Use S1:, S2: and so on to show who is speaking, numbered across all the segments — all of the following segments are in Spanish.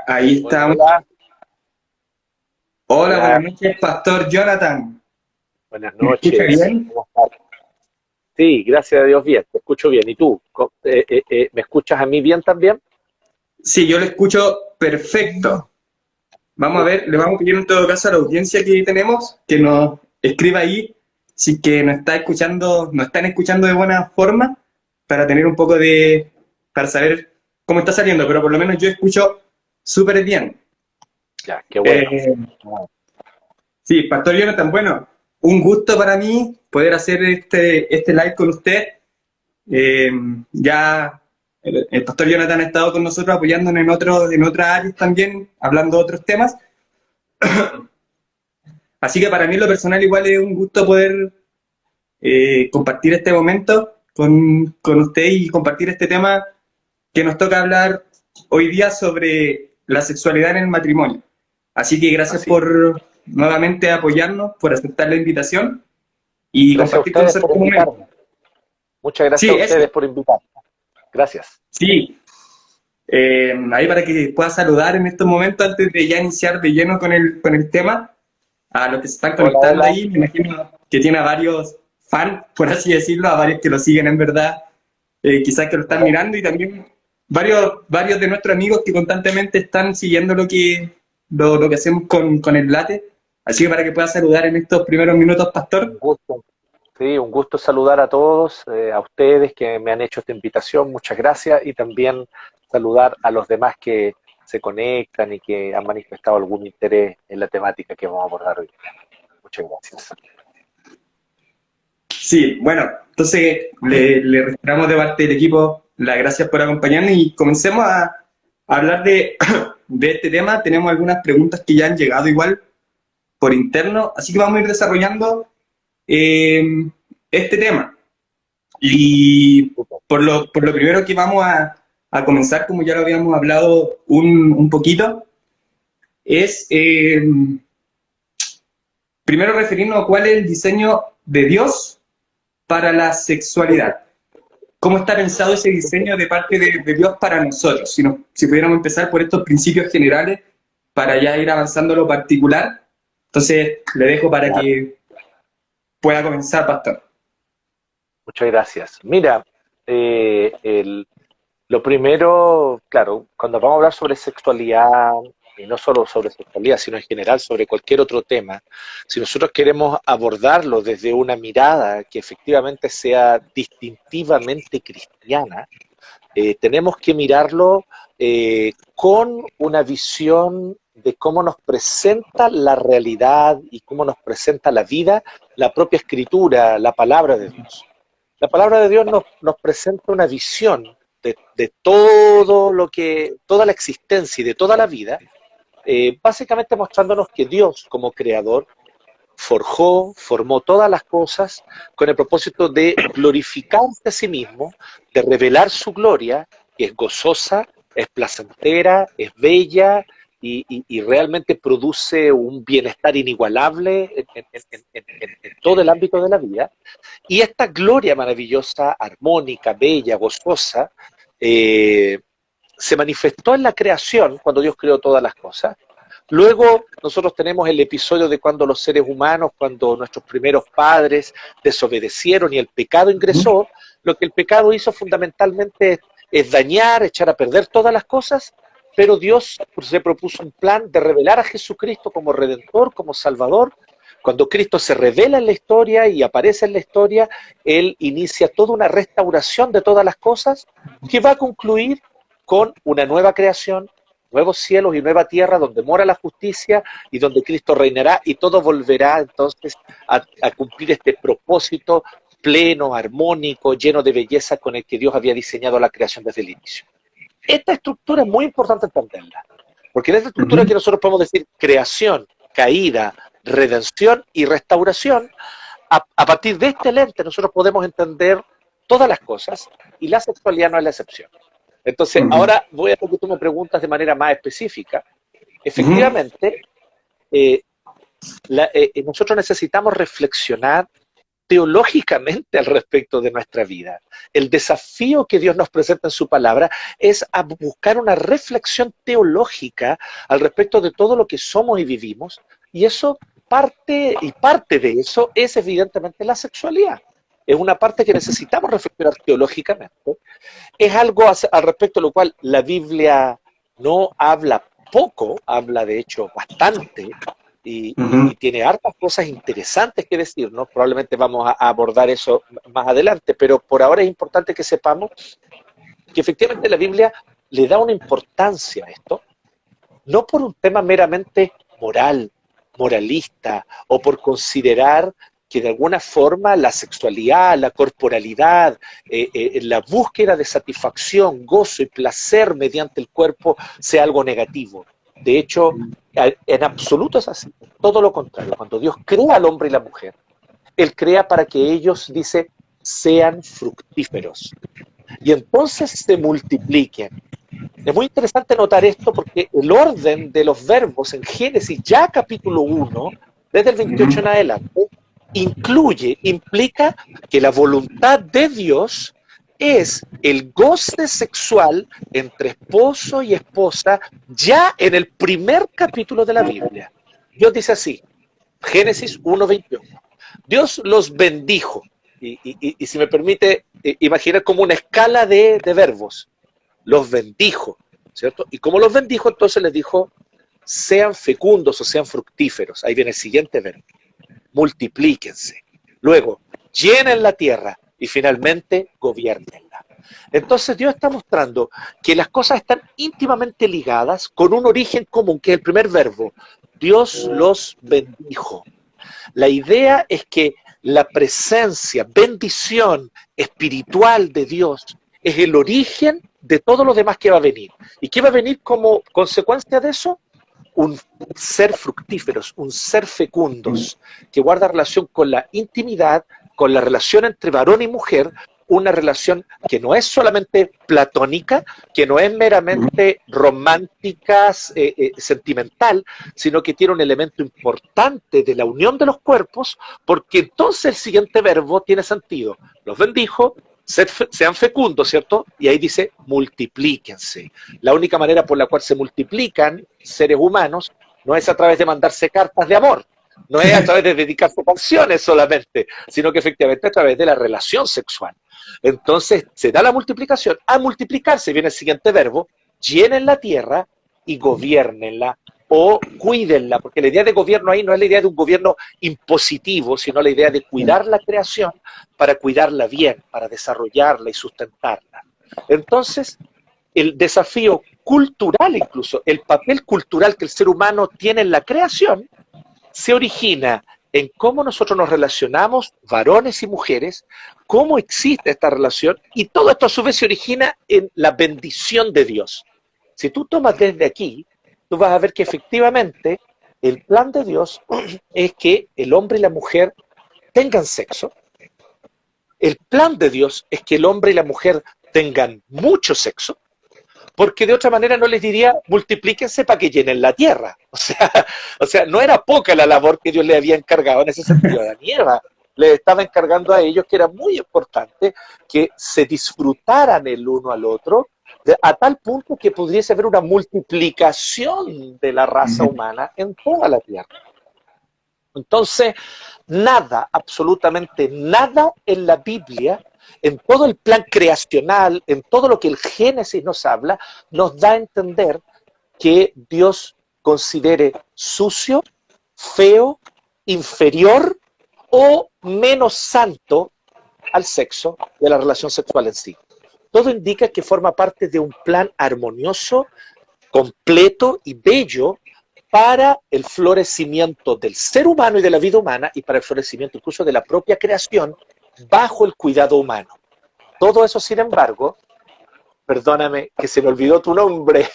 S1: Ahí
S2: Hola,
S1: estamos.
S2: hola,
S1: Hola,
S2: hola,
S1: buenas noches, Pastor Jonathan.
S2: buenas
S1: ¿Me escucha
S2: noches.
S1: bien?
S2: ¿Cómo estás? Sí, gracias a Dios bien, te escucho bien. ¿Y tú? ¿Me escuchas a mí bien también?
S1: Sí, yo lo escucho perfecto. Vamos a ver, le
S2: Listo.
S1: vamos a pedir en todo caso a la audiencia que tenemos que nos escriba ahí si que nos está escuchando, nos están escuchando de buena forma para tener un poco de, para saber cómo está saliendo, pero por lo menos yo escucho súper bien.
S2: Ya, qué bueno.
S1: Eh, sí, Pastor Jonathan, bueno, un gusto para mí poder hacer este live con usted. Eh, ya el pastor Jonathan ha estado con nosotros apoyándonos en otras áreas también, hablando de otros temas. Así que para mí en lo personal igual es un gusto poder compartir este momento con usted y compartir este tema que nos toca hablar hoy día sobre la sexualidad en el matrimonio. Así que gracias
S2: Así es.
S1: por nuevamente apoyarnos, por aceptar la invitación y
S2: Gracias a
S1: compartir con
S2: ustedes
S1: nosotros
S2: por
S1: este momento.
S2: invitarme. Muchas gracias a
S1: Sí, eso.
S2: ustedes por invitarme. Gracias.
S1: Sí, ahí para que pueda saludar en estos momentos antes de ya iniciar de lleno con el tema, a los que se están
S2: Hola,
S1: conectando
S2: hola.
S1: ahí, me imagino que tiene a varios fans, por así decirlo, a varios que lo siguen en verdad, quizás que lo están
S2: Hola.
S1: mirando y también varios de nuestros amigos que constantemente están siguiendo lo que hacemos con el late. Así que para que pueda saludar en estos primeros minutos,
S2: Un
S1: Pastor.
S2: gusto. Sí, un gusto saludar a todos, a ustedes que me han hecho esta invitación, muchas gracias, y también saludar a los demás que se conectan y que han manifestado algún interés en la temática que vamos a abordar hoy. Muchas gracias.
S1: Sí, bueno, entonces le reiteramos de parte del equipo las gracias por acompañarnos y comencemos a hablar de este tema. Tenemos algunas preguntas que ya han llegado igual por interno, así que vamos a ir desarrollando eh, este tema. Y por lo primero que vamos a comenzar, como ya lo habíamos hablado un poquito, es primero referirnos a cuál es el diseño de Dios para la sexualidad. ¿Cómo está pensado ese diseño de parte de Dios para nosotros? Si pudiéramos empezar por estos principios generales para ya ir avanzando a lo particular. Entonces, le dejo para
S2: Claro,
S1: que pueda comenzar, Pastor.
S2: muchas gracias. Mira, lo primero, claro, cuando vamos a hablar sobre sexualidad, y no solo sobre sexualidad, sino en general sobre cualquier otro tema, si nosotros queremos abordarlo desde una mirada que efectivamente sea distintivamente cristiana, tenemos que mirarlo con una visión de cómo nos presenta la realidad y cómo nos presenta la vida, la propia escritura, la palabra de Dios. La palabra de Dios nos presenta una visión de todo lo que, toda la existencia y de toda la vida, básicamente mostrándonos que Dios, como creador, forjó, formó todas las cosas con el propósito de glorificarse a sí mismo, de revelar su gloria, que es gozosa, es placentera, es bella y realmente produce un bienestar inigualable en todo el ámbito de la vida. Y esta gloria maravillosa, armónica, bella, gozosa, eh, se manifestó en la creación cuando Dios creó todas las cosas. Luego nosotros tenemos el episodio de cuando los seres humanos, cuando nuestros primeros padres desobedecieron y el pecado ingresó, lo que el pecado hizo fundamentalmente es dañar, echar a perder todas las cosas, pero Dios se propuso un plan de revelar a Jesucristo como Redentor, como Salvador. Cuando Cristo se revela en la historia y aparece en la historia, Él inicia toda una restauración de todas las cosas que va a concluir con una nueva creación, nuevos cielos y nueva tierra donde mora la justicia y donde Cristo reinará y todo volverá entonces a cumplir este propósito pleno, armónico, lleno de belleza con el que Dios había diseñado la creación desde el inicio. Esta estructura es muy importante entenderla, porque en esta
S1: Uh
S2: estructura
S1: -huh.
S2: que nosotros podemos decir creación, caída, redención y restauración, a partir de este lente nosotros podemos entender todas las cosas y la sexualidad no es la excepción. Entonces,
S1: Uh -huh.
S2: ahora voy a lo que tú me preguntas de manera más específica.
S1: Uh -huh.
S2: Efectivamente, nosotros necesitamos reflexionar teológicamente al respecto de nuestra vida. El desafío que Dios nos presenta en su palabra es a buscar una reflexión teológica al respecto de todo lo que somos y vivimos, y eso parte de eso es evidentemente la sexualidad. Es una parte que necesitamos reflexionar teológicamente. Es algo al respecto de lo cual la Biblia no habla poco, habla de hecho bastante, y tiene hartas cosas interesantes que decirnos. Probablemente vamos a abordar eso más adelante, pero por ahora es importante que sepamos que efectivamente la Biblia le da una importancia a esto, no por un tema meramente moral, moralista, o por considerar que de alguna forma la sexualidad, la corporalidad, la búsqueda de satisfacción, gozo y placer mediante el cuerpo sea algo negativo. De hecho, en absoluto es así. Todo lo contrario. Cuando Dios crea al hombre y la mujer, Él crea para que ellos, dice, sean fructíferos. Y entonces se multipliquen. Es muy interesante notar esto porque el orden de los verbos en Génesis, ya capítulo 1, desde el 28 en adelante, implica que la voluntad de Dios es el goce sexual entre esposo y esposa ya en el primer capítulo de la Biblia. Dios dice así, Génesis 1:21. Dios los bendijo. Y si me permite imaginar como una escala de verbos. Los bendijo, ¿cierto? Y como los bendijo, entonces les dijo, sean fecundos o sean fructíferos. Ahí viene el siguiente verbo. Multiplíquense. Luego, llenen la tierra y finalmente gobiernenla. Entonces Dios está mostrando que las cosas están íntimamente ligadas con un origen común, que es el primer verbo. Dios los bendijo. La idea es que la presencia, bendición espiritual de Dios es el origen de todo lo demás que va a venir. ¿Y qué va a venir como consecuencia de eso? Un ser fructíferos, un ser fecundos, que guarda relación con la intimidad, con la relación entre varón y mujer, una relación que no es solamente platónica, que no es meramente romántica, sentimental, sino que tiene un elemento importante de la unión de los cuerpos, porque entonces el siguiente verbo tiene sentido. Los bendijo, sean fecundos, ¿cierto? Y ahí dice, multiplíquense. La única manera por la cual se multiplican seres humanos no es a través de mandarse cartas de amor, no es a través de dedicarse canciones solamente, sino que efectivamente a través de la relación sexual. Entonces se da la multiplicación. A multiplicarse viene el siguiente verbo, llenen la tierra y gobiernenla o cuídenla, porque la idea de gobierno ahí no es la idea de un gobierno impositivo, sino la idea de cuidar la creación para cuidarla bien, para desarrollarla y sustentarla. Entonces, el desafío cultural incluso, el papel cultural que el ser humano tiene en la creación, se origina en cómo nosotros nos relacionamos, varones y mujeres, cómo existe esta relación, y todo esto a su vez se origina en la bendición de Dios. Si tú tomas desde aquí, tú vas a ver que efectivamente el plan de Dios es que el hombre y la mujer tengan sexo. El plan de Dios es que el hombre y la mujer tengan mucho sexo, porque de otra manera no les diría multiplíquense para que llenen la tierra. O sea, no era poca la labor que Dios le había encargado en ese sentido. Adán y Eva le estaba encargando a ellos que era muy importante que se disfrutaran el uno al otro, a tal punto que pudiese haber una multiplicación de la raza humana en toda la tierra. Entonces, nada, absolutamente nada en la Biblia, en todo el plan creacional, en todo lo que el Génesis nos habla, nos da a entender que Dios considere sucio, feo, inferior o menos santo al sexo y a la relación sexual en sí. Todo indica que forma parte de un plan armonioso, completo y bello para el florecimiento del ser humano y de la vida humana, y para el florecimiento incluso de la propia creación bajo el cuidado humano. Todo eso, sin embargo, perdóname que se me olvidó tu nombre.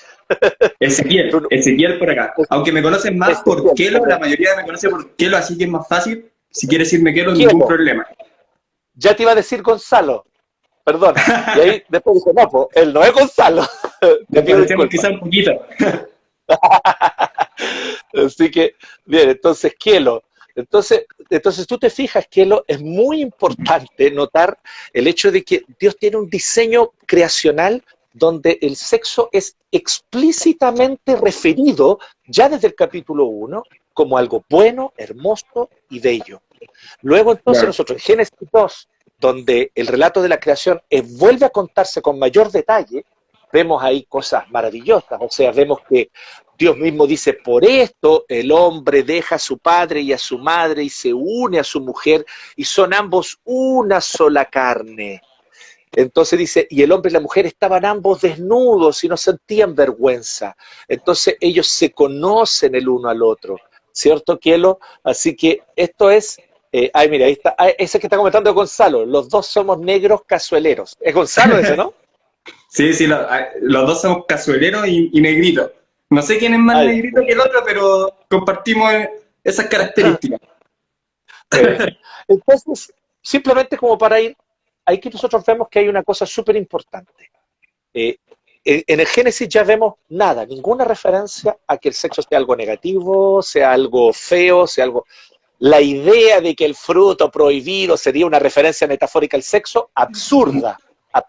S1: Ezequiel por acá. Aunque me conocen más por Kelo, la mayoría me conoce por Kelo, así que es más fácil. Si quieres decirme Kelo, ningún problema.
S2: Ya te iba a decir Gonzalo. Perdona. Y ahí después dice, no, pues, él no es Gonzalo.
S1: Te parecemos quizá un poquito.
S2: Así que, bien, entonces, Kelo. Entonces tú te fijas que es muy importante notar el hecho de que Dios tiene un diseño creacional donde el sexo es explícitamente referido ya desde el capítulo 1 como algo bueno, hermoso y bello. Luego entonces
S1: Claro.
S2: nosotros en Génesis 2, donde el relato de la creación vuelve a contarse con mayor detalle, vemos ahí cosas maravillosas. O sea, vemos que Dios mismo dice, por esto el hombre deja a su padre y a su madre y se une a su mujer y son ambos una sola carne. Entonces dice, y el hombre y la mujer estaban ambos desnudos y no sentían vergüenza. Entonces ellos se conocen el uno al otro, ¿cierto, Kielo? Así que esto es, ay, mira, ahí está, ese que está comentando Gonzalo, los dos somos negros cazueleros. Es Gonzalo ese, ¿no?
S1: Sí, sí, los dos somos cazueleros y negritos. No sé quién es más
S2: Ay,
S1: negrito que el otro, pero compartimos esas características.
S2: entonces, simplemente como para ir, aquí nosotros vemos que hay una cosa súper importante. Eh, en el Génesis ya vemos nada, ninguna referencia a que el sexo sea algo negativo, sea algo feo, sea algo... La idea de que el fruto prohibido sería una referencia metafórica al sexo, absurda,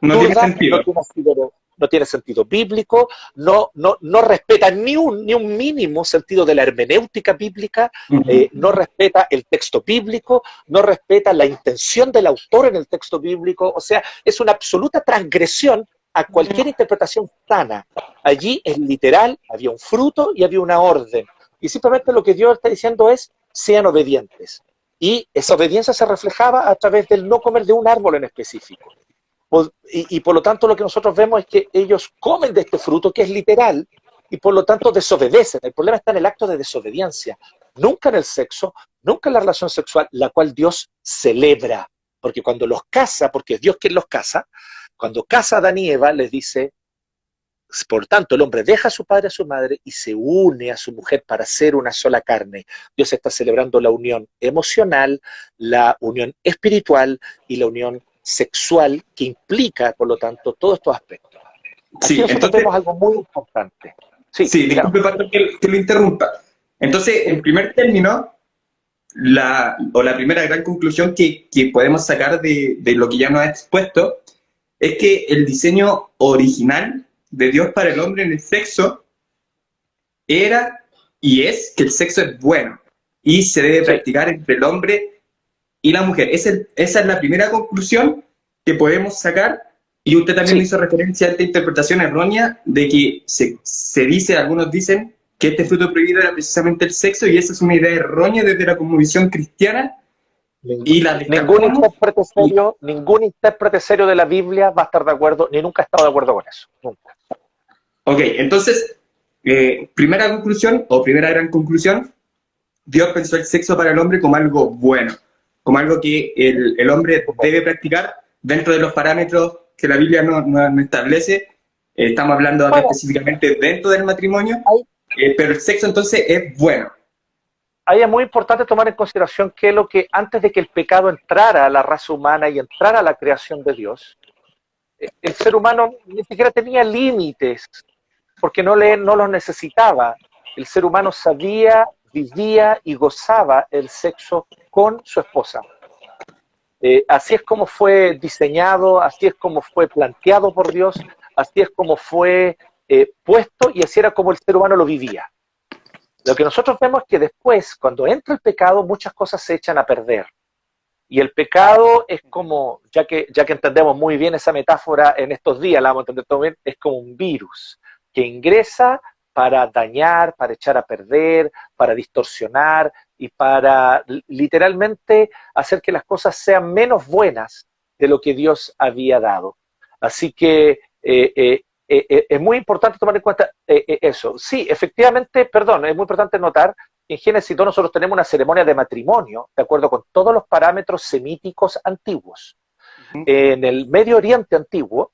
S1: No tiene
S2: absurda,
S1: sentido.
S2: no tiene sentido bíblico, no respeta ni un mínimo sentido de la hermenéutica bíblica, no respeta el texto bíblico, no respeta la intención del autor en el texto bíblico, o sea, es una absoluta transgresión a cualquier interpretación sana. Allí es literal, había un fruto y había una orden. Y simplemente lo que Dios está diciendo es, sean obedientes. Y esa obediencia se reflejaba a través del no comer de un árbol en específico. Y por lo tanto lo que nosotros vemos es que ellos comen de este fruto que es literal y por lo tanto desobedecen. El problema está en el acto de desobediencia, nunca en el sexo, nunca en la relación sexual, la cual Dios celebra. Porque cuando los casa, porque es Dios quien los casa, cuando casa a Adán y Eva les dice, por tanto, el hombre deja a su padre y a su madre y se une a su mujer para ser una sola carne. Dios está celebrando la unión emocional, la unión espiritual y la unión sexual que implica, por lo tanto, todos estos aspectos. Aquí
S1: Sí,
S2: nosotros
S1: entonces,
S2: vemos algo muy importante. Sí,
S1: sí,
S2: claro.
S1: disculpe, Pastor, que lo interrumpa. Entonces, en primer término, la primera gran conclusión que podemos sacar de lo que ya nos ha expuesto es que el diseño original de Dios para el hombre en el sexo era y es que el sexo es bueno y se debe
S2: Sí,
S1: practicar entre el hombre y la mujer. Esa es la primera conclusión que podemos sacar. Y usted también
S2: sí.
S1: hizo referencia a esta interpretación errónea de que se dice, algunos dicen, que este fruto prohibido era precisamente el sexo, y esa es una idea errónea desde la cosmovisión cristiana, y la descartamos.
S2: Ningún intérprete serio de la Biblia va a estar de acuerdo, ni nunca ha estado de acuerdo con eso. Nunca.
S1: Ok, entonces, primera conclusión, o primera gran conclusión, Dios pensó el sexo para el hombre como algo bueno, como algo que el hombre debe practicar dentro de los parámetros que la Biblia no establece. Estamos hablando acá
S2: Bueno,
S1: específicamente dentro del matrimonio, pero el sexo entonces es bueno.
S2: ahí es muy importante tomar en consideración que lo que antes de que el pecado entrara a la raza humana y entrara a la creación de Dios, el ser humano ni siquiera tenía límites, porque no los necesitaba. El ser humano sabía, vivía y gozaba el sexo con su esposa. Así es como fue diseñado, así es como fue planteado por Dios, así es como fue puesto y así era como el ser humano lo vivía. Lo que nosotros vemos es que después, cuando entra el pecado, muchas cosas se echan a perder. Y el pecado es como, ya que entendemos muy bien esa metáfora en estos días, la vamos a entender todo bien, es como un virus que ingresa para dañar, para echar a perder, para distorsionar y para literalmente hacer que las cosas sean menos buenas de lo que Dios había dado. Así que es muy importante tomar en cuenta eso. Sí, efectivamente, perdón, es muy importante notar que en Génesis 2 nosotros tenemos una ceremonia de matrimonio, de acuerdo con todos los parámetros semíticos antiguos. En el Medio Oriente antiguo,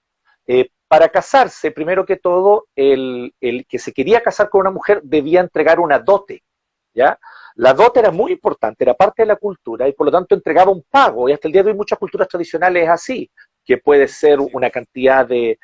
S2: para casarse, primero que todo, el que se quería casar con una mujer debía entregar una dote, ¿ya? La dote era muy importante, era parte de la cultura y por lo tanto entregaba un pago. Y hasta el día de hoy muchas culturas tradicionales es así, que puede ser una cantidad de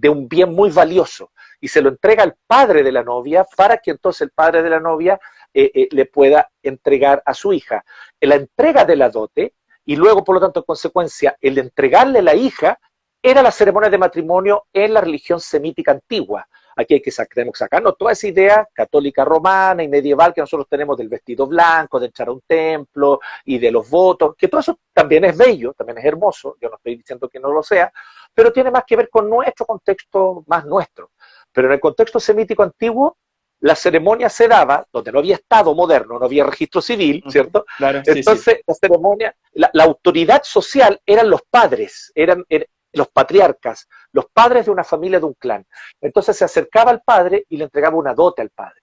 S2: un bien muy valioso. Y se lo entrega al padre de la novia para que entonces el padre de la novia le pueda entregar a su hija. La entrega de la dote, y luego, por lo tanto, en consecuencia, el entregarle la hija, era la ceremonia de matrimonio en la religión semítica antigua. Aquí tenemos que sacarnos toda esa idea católica romana y medieval que nosotros tenemos del vestido blanco, de entrar a un templo y de los votos, que todo eso también es bello, también es hermoso, yo no estoy diciendo que no lo sea, pero tiene más que ver con nuestro contexto, más nuestro. Pero en el contexto semítico antiguo, la ceremonia se daba, donde no había Estado moderno, no había registro civil, ¿cierto?
S1: Claro,
S2: entonces, sí. La ceremonia, la autoridad social eran los padres, eran los patriarcas, los padres de una familia, de un clan. Entonces se acercaba al padre y le entregaba una dote al padre.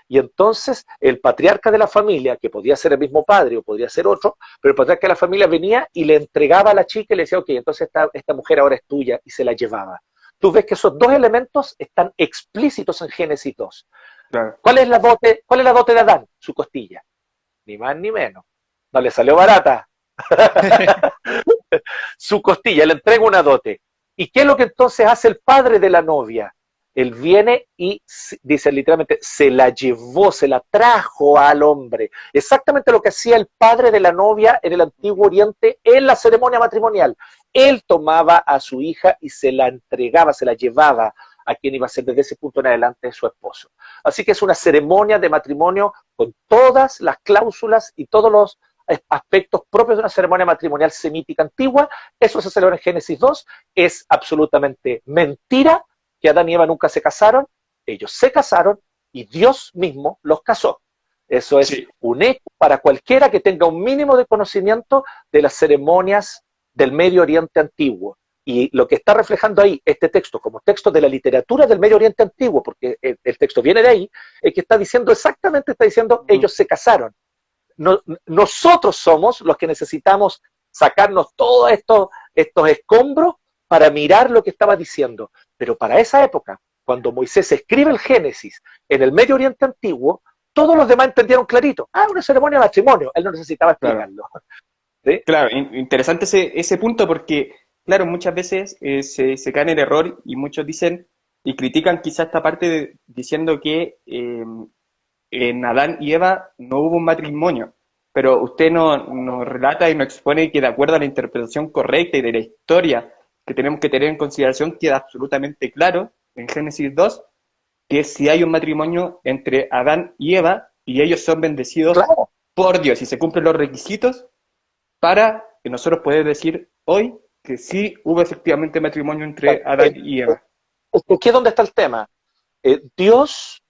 S2: Y entonces el patriarca de la familia, que podía ser el mismo padre o podría ser otro, pero el patriarca de la familia venía y le entregaba a la chica y le decía, ok, entonces esta mujer ahora es tuya, y se la llevaba. Tú ves que esos dos elementos están explícitos en Génesis 2. Claro. ¿Cuál es la dote de Adán? Su costilla. Ni más ni menos. No le salió barata. Su costilla, le entrega una dote. ¿Y qué es lo que entonces hace el padre de la novia? Él viene y, dice literalmente, se la llevó, se la trajo al hombre. Exactamente lo que hacía el padre de la novia en el Antiguo Oriente en la ceremonia matrimonial. Él tomaba a su hija y se la entregaba, se la llevaba a quien iba a ser desde ese punto en adelante su esposo. Así que es una ceremonia de matrimonio con todas las cláusulas y todos los aspectos propios de una ceremonia matrimonial semítica antigua. Eso se celebra en Génesis 2. Es absolutamente mentira que Adán y Eva nunca se casaron. Ellos se casaron y Dios mismo los casó. Eso es un hecho para cualquiera que tenga un mínimo de conocimiento de las ceremonias del Medio Oriente antiguo. Y lo que está reflejando ahí este texto, como texto de la literatura del Medio Oriente antiguo, porque el texto viene de ahí, es que está diciendo ellos se casaron. Nosotros somos los que necesitamos sacarnos todos estos escombros para mirar lo que estaba diciendo. Pero para esa época, cuando Moisés escribe el Génesis en el Medio Oriente antiguo, todos los demás entendieron clarito. Una ceremonia de matrimonio. Él no necesitaba explicarlo.
S1: Claro,
S2: ¿sí?
S1: Claro, interesante ese punto porque, claro, muchas veces se cae en el error y muchos dicen y critican quizá esta parte diciendo que en Adán y Eva no hubo un matrimonio, pero usted nos relata y nos expone que de acuerdo a la interpretación correcta y de la historia que tenemos que tener en consideración, queda absolutamente claro en Génesis 2 que si hay un matrimonio entre Adán y Eva y ellos son bendecidos por Dios y se cumplen los requisitos para que nosotros podamos decir hoy que sí hubo efectivamente matrimonio entre Adán y Eva.
S2: Aquí es donde está el tema. Dios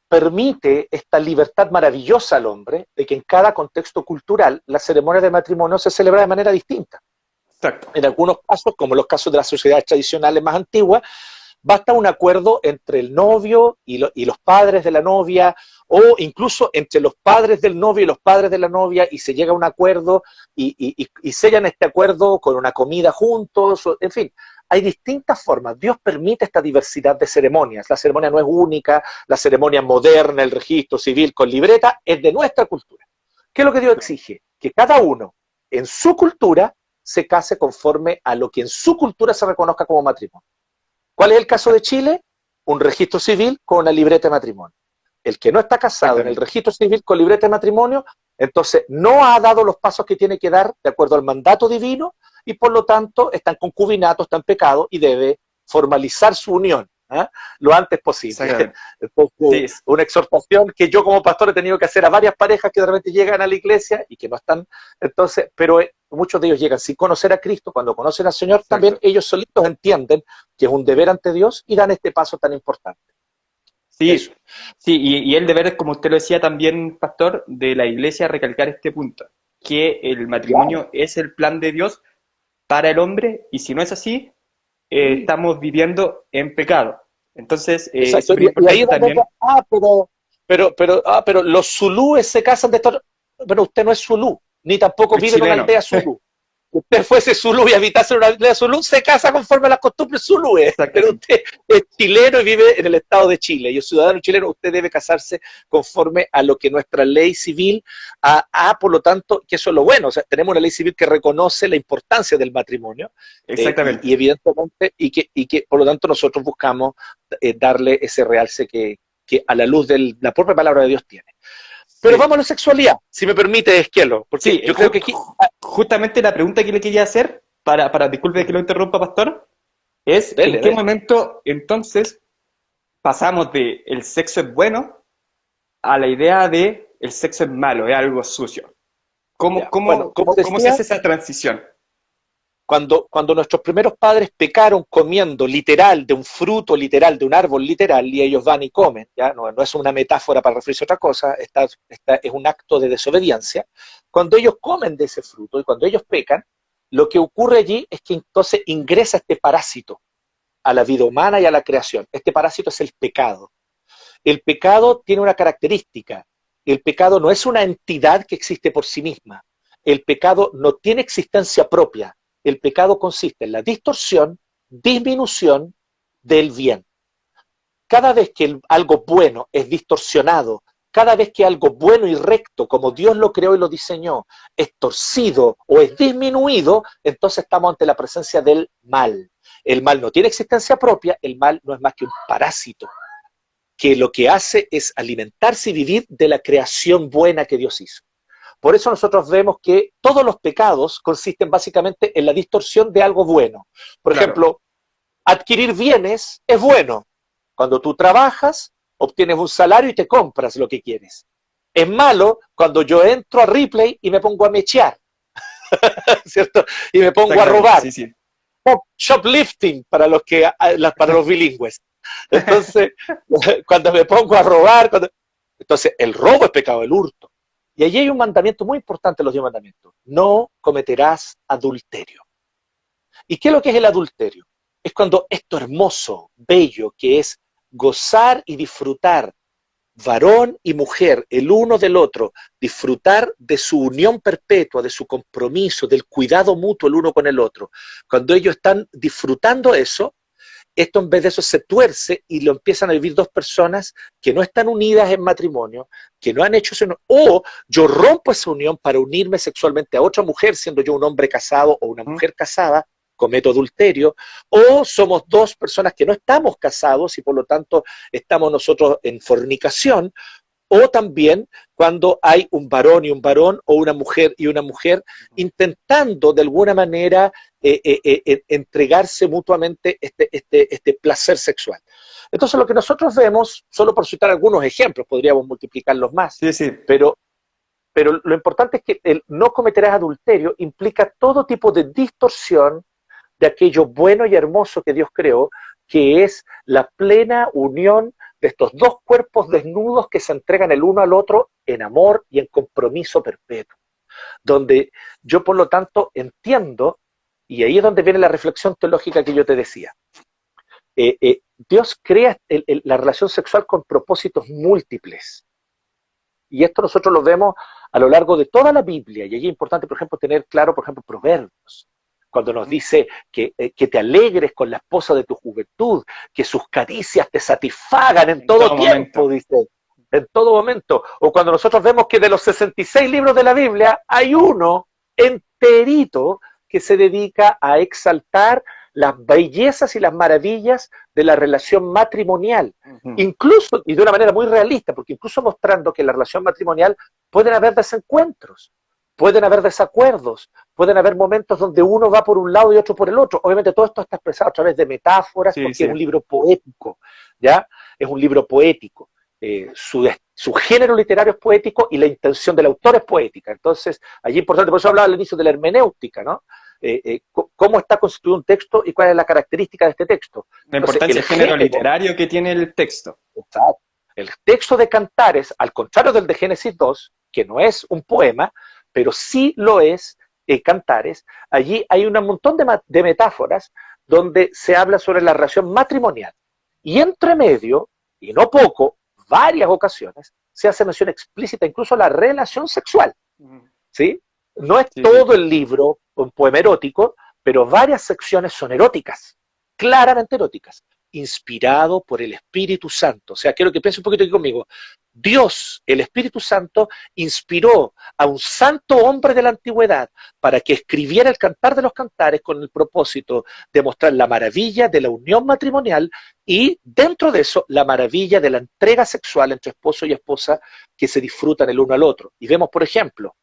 S2: permite esta libertad maravillosa al hombre de que en cada contexto cultural la ceremonia de matrimonio se celebra de manera distinta.
S1: Exacto.
S2: En algunos casos, como los casos de las sociedades tradicionales más antiguas, basta un acuerdo entre el novio y los padres de la novia, o incluso entre los padres del novio y los padres de la novia, y se llega a un acuerdo y sellan este acuerdo con una comida juntos, en fin. Hay distintas formas. Dios permite esta diversidad de ceremonias. La ceremonia no es única, la ceremonia moderna, el registro civil con libreta, es de nuestra cultura. ¿Qué es lo que Dios exige? Que cada uno, en su cultura, se case conforme a lo que en su cultura se reconozca como matrimonio. ¿Cuál es el caso de Chile? Un registro civil con una libreta de matrimonio. El que no está casado en el registro civil con libreta de matrimonio, entonces no ha dado los pasos que tiene que dar de acuerdo al mandato divino y por lo tanto está en concubinato, está en pecado y debe formalizar su unión lo antes posible. Entonces, sí. Una exhortación que yo como pastor he tenido que hacer a varias parejas que de repente llegan a la iglesia y que no están, entonces, pero muchos de ellos llegan sin conocer a Cristo. Cuando conocen al Señor, también ellos solitos entienden que es un deber ante Dios y dan este paso tan importante.
S1: Sí, sí, y el deber, como usted lo decía también, pastor, de la iglesia recalcar este punto, que el matrimonio es el plan de Dios para el hombre, y si no es así, estamos viviendo en pecado. Entonces, es muy importante también.
S2: Pero los zulúes se casan de esto. Pero usted no es zulú, ni tampoco vive en una aldea zulú. Usted fuese zulú y habitase en una aldea zulú, se casa conforme a las costumbres zulúes. Pero usted es chileno y vive en el estado de Chile. Y es ciudadano chileno, usted debe casarse conforme a lo que nuestra ley civil por lo tanto, que eso es lo bueno. O sea, tenemos una ley civil que reconoce la importancia del matrimonio.
S1: Exactamente.
S2: Y evidentemente, y que por lo tanto nosotros buscamos darle ese realce que a la luz de la propia palabra de Dios tiene. Pero
S1: Sí.
S2: vamos a la sexualidad, si me permite, Esquielo, porque
S1: Sí,
S2: yo creo que aquí...
S1: justamente la pregunta que le quería hacer, disculpe que lo interrumpa, Pastor, es ¿en
S2: Dele,
S1: qué
S2: dele.
S1: momento entonces pasamos de el sexo es bueno a la idea de el sexo es malo, es algo sucio?
S2: Ya. Bueno, como
S1: Cómo se
S2: decía,
S1: hace esa transición?
S2: cuando nuestros primeros padres pecaron comiendo literal de un fruto literal, de un árbol literal, y ellos van y comen, ¿ya? No, no es una metáfora para referirse a otra cosa, es un acto de desobediencia. Cuando ellos comen de ese fruto y cuando ellos pecan, lo que ocurre allí es que entonces ingresa este parásito a la vida humana y a la creación. Este parásito es el pecado. El pecado tiene una característica. El pecado no es una entidad que existe por sí misma. El pecado no tiene existencia propia. El pecado consiste en la distorsión, disminución del bien. Cada vez que algo bueno es distorsionado, cada vez que algo bueno y recto, como Dios lo creó y lo diseñó, es torcido o es disminuido, entonces estamos ante la presencia del mal. El mal no tiene existencia propia, el mal no es más que un parásito que lo que hace es alimentarse y vivir de la creación buena que Dios hizo. Por eso nosotros vemos que todos los pecados consisten básicamente en la distorsión de algo bueno. Por
S1: Claro,
S2: ejemplo, adquirir bienes es bueno. Cuando tú trabajas, obtienes un salario y te compras lo que quieres. Es malo cuando yo entro a Ripley y me pongo a mechear, ¿cierto? Y me pongo a
S1: exactamente,
S2: robar.
S1: sí, sí.
S2: Shoplifting para los bilingües. Entonces, cuando me pongo a robar, entonces el robo es pecado, el hurto. Y allí hay un mandamiento muy importante en los 10 mandamientos. No cometerás adulterio. ¿Y qué es lo que es el adulterio? Es cuando esto hermoso, bello, que es gozar y disfrutar, varón y mujer, el uno del otro, disfrutar de su unión perpetua, de su compromiso, del cuidado mutuo el uno con el otro. Cuando ellos están disfrutando eso, esto en vez de eso se tuerce y lo empiezan a vivir dos personas que no están unidas en matrimonio, que no han hecho eso, o yo rompo esa unión para unirme sexualmente a otra mujer, siendo yo un hombre casado o una mujer casada, cometo adulterio, o somos dos personas que no estamos casados y por lo tanto estamos nosotros en fornicación, o también cuando hay un varón y un varón o una mujer y una mujer intentando de alguna manera entregarse mutuamente este placer sexual. Entonces lo que nosotros vemos, solo por citar algunos ejemplos, podríamos multiplicarlos más,
S1: Sí, sí,
S2: pero, pero lo importante es que el no cometerás adulterio implica todo tipo de distorsión de aquello bueno y hermoso que Dios creó, que es la plena unión de estos dos cuerpos desnudos que se entregan el uno al otro en amor y en compromiso perpetuo. Donde yo, por lo tanto, entiendo, y ahí es donde viene la reflexión teológica que yo te decía. Dios crea la relación sexual con propósitos múltiples. Y esto nosotros lo vemos a lo largo de toda la Biblia. Y allí es importante, por ejemplo, tener claro, por ejemplo, Proverbios, cuando nos dice que te alegres con la esposa de tu juventud, que sus caricias te satisfagan en
S1: en
S2: todo
S1: todo momento.
S2: tiempo, dice, en todo momento. O cuando nosotros vemos que de los 66 libros de la Biblia hay uno enterito que se dedica a exaltar las bellezas y las maravillas de la relación matrimonial.
S1: Ujú.
S2: Incluso, y de una manera muy realista, porque incluso mostrando que en la relación matrimonial pueden haber desencuentros, pueden haber desacuerdos, pueden haber momentos donde uno va por un lado y otro por el otro. Obviamente todo esto está expresado a través de metáforas
S1: Sí,
S2: porque es
S1: sí.
S2: un libro poético, ¿ya? Es un libro poético. Su género literario es poético y la intención del autor es poética. Entonces, allí es importante, por eso hablaba al inicio de la hermenéutica, ¿no? Cómo está constituido un texto y cuál es la característica de este texto.
S1: La
S2: Entonces,
S1: importancia
S2: el
S1: del género
S2: género,
S1: literario que tiene el texto.
S2: el texto de Cantares, al contrario del de Génesis 2, que no es un poema, pero sí lo es Cantares, allí hay un montón de metáforas donde se habla sobre la relación matrimonial. Y entre medio, y no poco, varias ocasiones, se hace mención explícita incluso a la relación sexual. ¿Sí? No es
S1: Sí, sí.
S2: todo el libro un poema erótico, pero varias secciones son eróticas, claramente eróticas, inspirado por el Espíritu Santo. O sea, quiero que piense un poquito aquí conmigo. Dios, el Espíritu Santo, inspiró a un santo hombre de la antigüedad para que escribiera el Cantar de los Cantares con el propósito de mostrar la maravilla de la unión matrimonial y, dentro de eso, la maravilla de la entrega sexual entre esposo y esposa que se disfrutan el uno al otro. Y vemos, por ejemplo,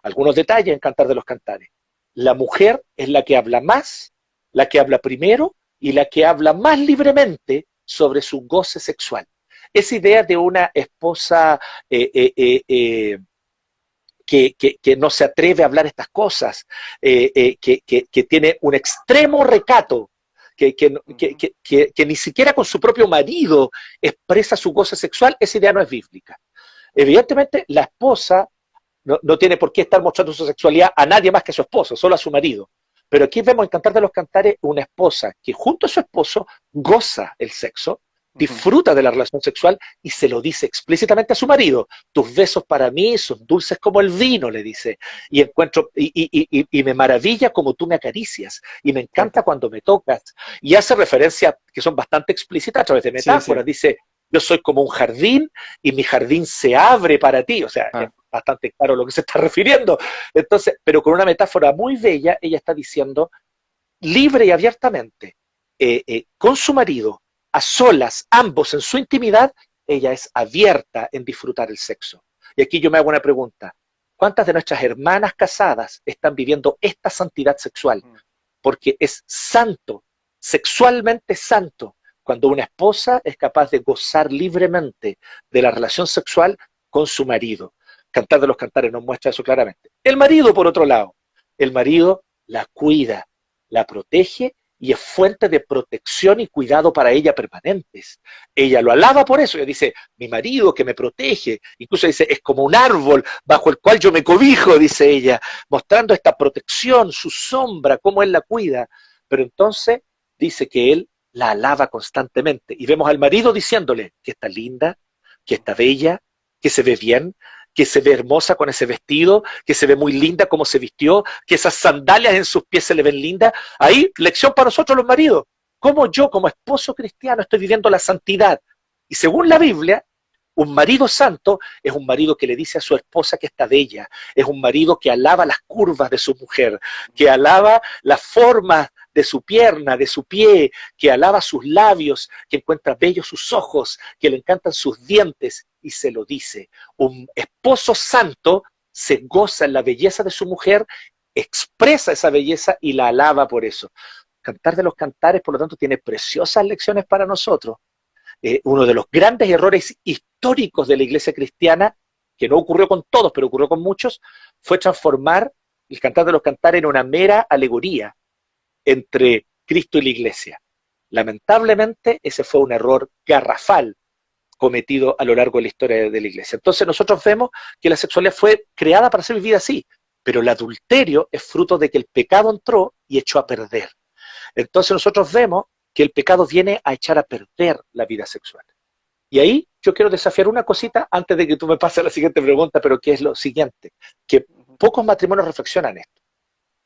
S2: algunos detalles en Cantar de los Cantares. La mujer es la que habla más, la que habla primero y la que habla más libremente sobre su goce sexual. Esa idea de una esposa que no se atreve a hablar estas cosas, que tiene un extremo recato, que ni siquiera con su propio marido expresa su goce sexual, esa idea no es bíblica. Evidentemente, la esposa no tiene por qué estar mostrando su sexualidad a nadie más que a su esposo, solo a su marido. Pero aquí vemos en Cantar de los Cantares una esposa que junto a su esposo goza el sexo, disfruta de la relación sexual y se lo dice explícitamente a su marido. Tus besos para mí son dulces como el vino, le dice. Y me maravilla como tú me acaricias. Y me encanta cuando me tocas. Y hace referencias que son bastante explícitas a través de metáforas. Sí, sí. Dice, yo soy como un jardín y mi jardín se abre para ti. O sea, es bastante claro lo que se está refiriendo. Entonces, pero con una metáfora muy bella, ella está diciendo, libre y abiertamente, con su marido, a solas, ambos en su intimidad, ella es abierta en disfrutar el sexo. Y aquí yo me hago una pregunta. ¿Cuántas de nuestras hermanas casadas están viviendo esta santidad sexual? Porque es santo, sexualmente santo, cuando una esposa es capaz de gozar libremente de la relación sexual con su marido. Cantar de los Cantares nos muestra eso claramente. El marido, por otro lado, el marido la cuida, la protege y es fuente de protección y cuidado para ella permanentes. Ella lo alaba por eso, ella dice, mi marido que me protege, incluso dice, es como un árbol bajo el cual yo me cobijo, dice ella, mostrando esta protección, su sombra, cómo él la cuida. Pero entonces dice que él la alaba constantemente, y vemos al marido diciéndole que está linda, que está bella, que se ve bien, que se ve hermosa con ese vestido, que se ve muy linda como se vistió, que esas sandalias en sus pies se le ven lindas. Ahí, lección para nosotros los maridos. ¿Cómo yo, como esposo cristiano, estoy viviendo la santidad? Y según la Biblia, un marido santo es un marido que le dice a su esposa que está bella, es un marido que alaba las curvas de su mujer, que alaba las formas de su pierna, de su pie, que alaba sus labios, que encuentra bellos sus ojos, que le encantan sus dientes, y se lo dice. Un esposo santo se goza en la belleza de su mujer, expresa esa belleza y la alaba por eso. Cantar de los Cantares, por lo tanto, tiene preciosas lecciones para nosotros. Uno de los grandes errores históricos de la iglesia cristiana, que no ocurrió con todos, pero ocurrió con muchos, fue transformar el Cantar de los Cantares en una mera alegoría entre Cristo y la iglesia. Lamentablemente, ese fue un error garrafal cometido a lo largo de la historia de la iglesia. Entonces nosotros vemos que la sexualidad fue creada para ser vivida así, pero el adulterio es fruto de que el pecado entró y echó a perder. Entonces nosotros vemos que el pecado viene a echar a perder la vida sexual. Y ahí yo quiero desafiar una cosita antes de que tú me pases a la siguiente pregunta, pero que es lo siguiente, que pocos matrimonios reflexionan esto.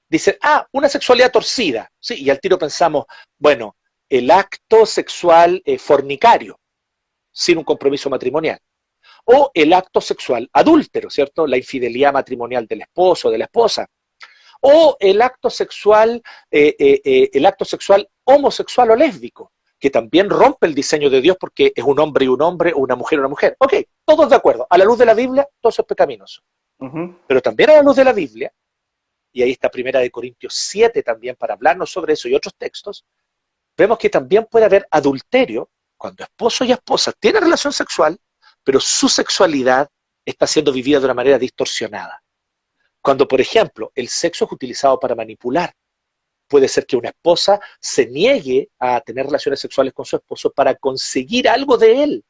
S2: Dicen, una sexualidad torcida, sí, y al tiro pensamos, bueno, el acto sexual fornicario, sin un compromiso matrimonial, o el acto sexual adúltero, ¿cierto? La infidelidad matrimonial del esposo o de la esposa, o el acto sexual homosexual o lésbico, que también rompe el diseño de Dios porque es un hombre y un hombre, o una mujer y una mujer. Ok, todos de acuerdo. A la luz de la Biblia, todo eso es pecaminoso. Pero también a la luz de la Biblia, y ahí está 1 Corintios 7 también para hablarnos sobre eso y otros textos, vemos que también puede haber adulterio cuando esposo y esposa tienen relación sexual, pero su sexualidad está siendo vivida de una manera distorsionada. Cuando, por ejemplo, el sexo es utilizado para manipular, puede ser que una esposa se niegue a tener relaciones sexuales con su esposo para conseguir algo de él.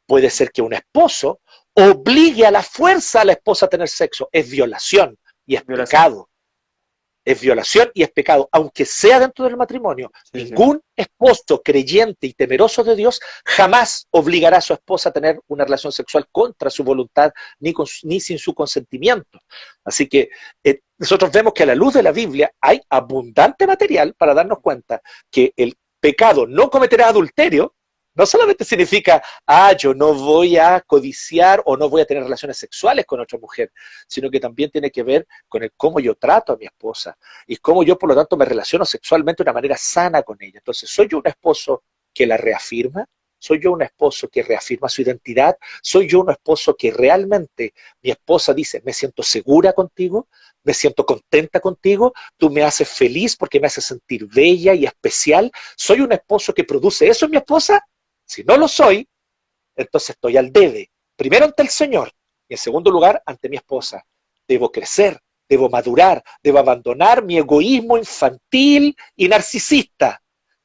S2: Puede ser que un esposo obligue a la fuerza a la esposa a tener sexo. Es violación y es pecado. Es violación y es pecado, aunque sea dentro del matrimonio. Sí, ningún esposo creyente y temeroso de Dios jamás obligará a su esposa a tener una relación sexual contra su voluntad, ni sin su consentimiento. Así que nosotros vemos que a la luz de la Biblia hay abundante material para darnos cuenta que el pecado no cometerá adulterio, no solamente significa, yo no voy a codiciar o no voy a tener relaciones sexuales con otra mujer, sino que también tiene que ver con el cómo yo trato a mi esposa y cómo yo, por lo tanto, me relaciono sexualmente de una manera sana con ella. Entonces, ¿soy yo un esposo que la reafirma? ¿Soy yo un esposo que reafirma su identidad? ¿Soy yo un esposo que realmente mi esposa dice, me siento segura contigo, me siento contenta contigo, tú me haces feliz porque me haces sentir bella y especial? ¿Soy un esposo que produce eso en mi esposa? Si no lo soy, entonces estoy al debe. Primero ante el Señor y en segundo lugar ante mi esposa. Debo crecer, debo madurar, debo abandonar mi egoísmo infantil y narcisista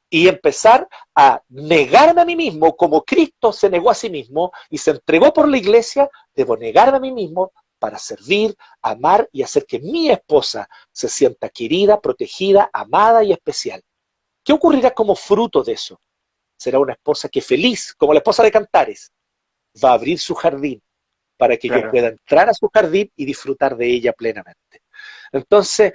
S2: y empezar a negarme a mí mismo como Cristo se negó a sí mismo y se entregó por la iglesia. Debo negarme a mí mismo para servir, amar y hacer que mi esposa se sienta querida, protegida, amada y especial. ¿Qué ocurrirá como fruto de eso? Será una esposa que feliz, como la esposa de Cantares, va a abrir su jardín para que yo
S1: Claro.
S2: pueda entrar a su jardín y disfrutar de ella plenamente. Entonces,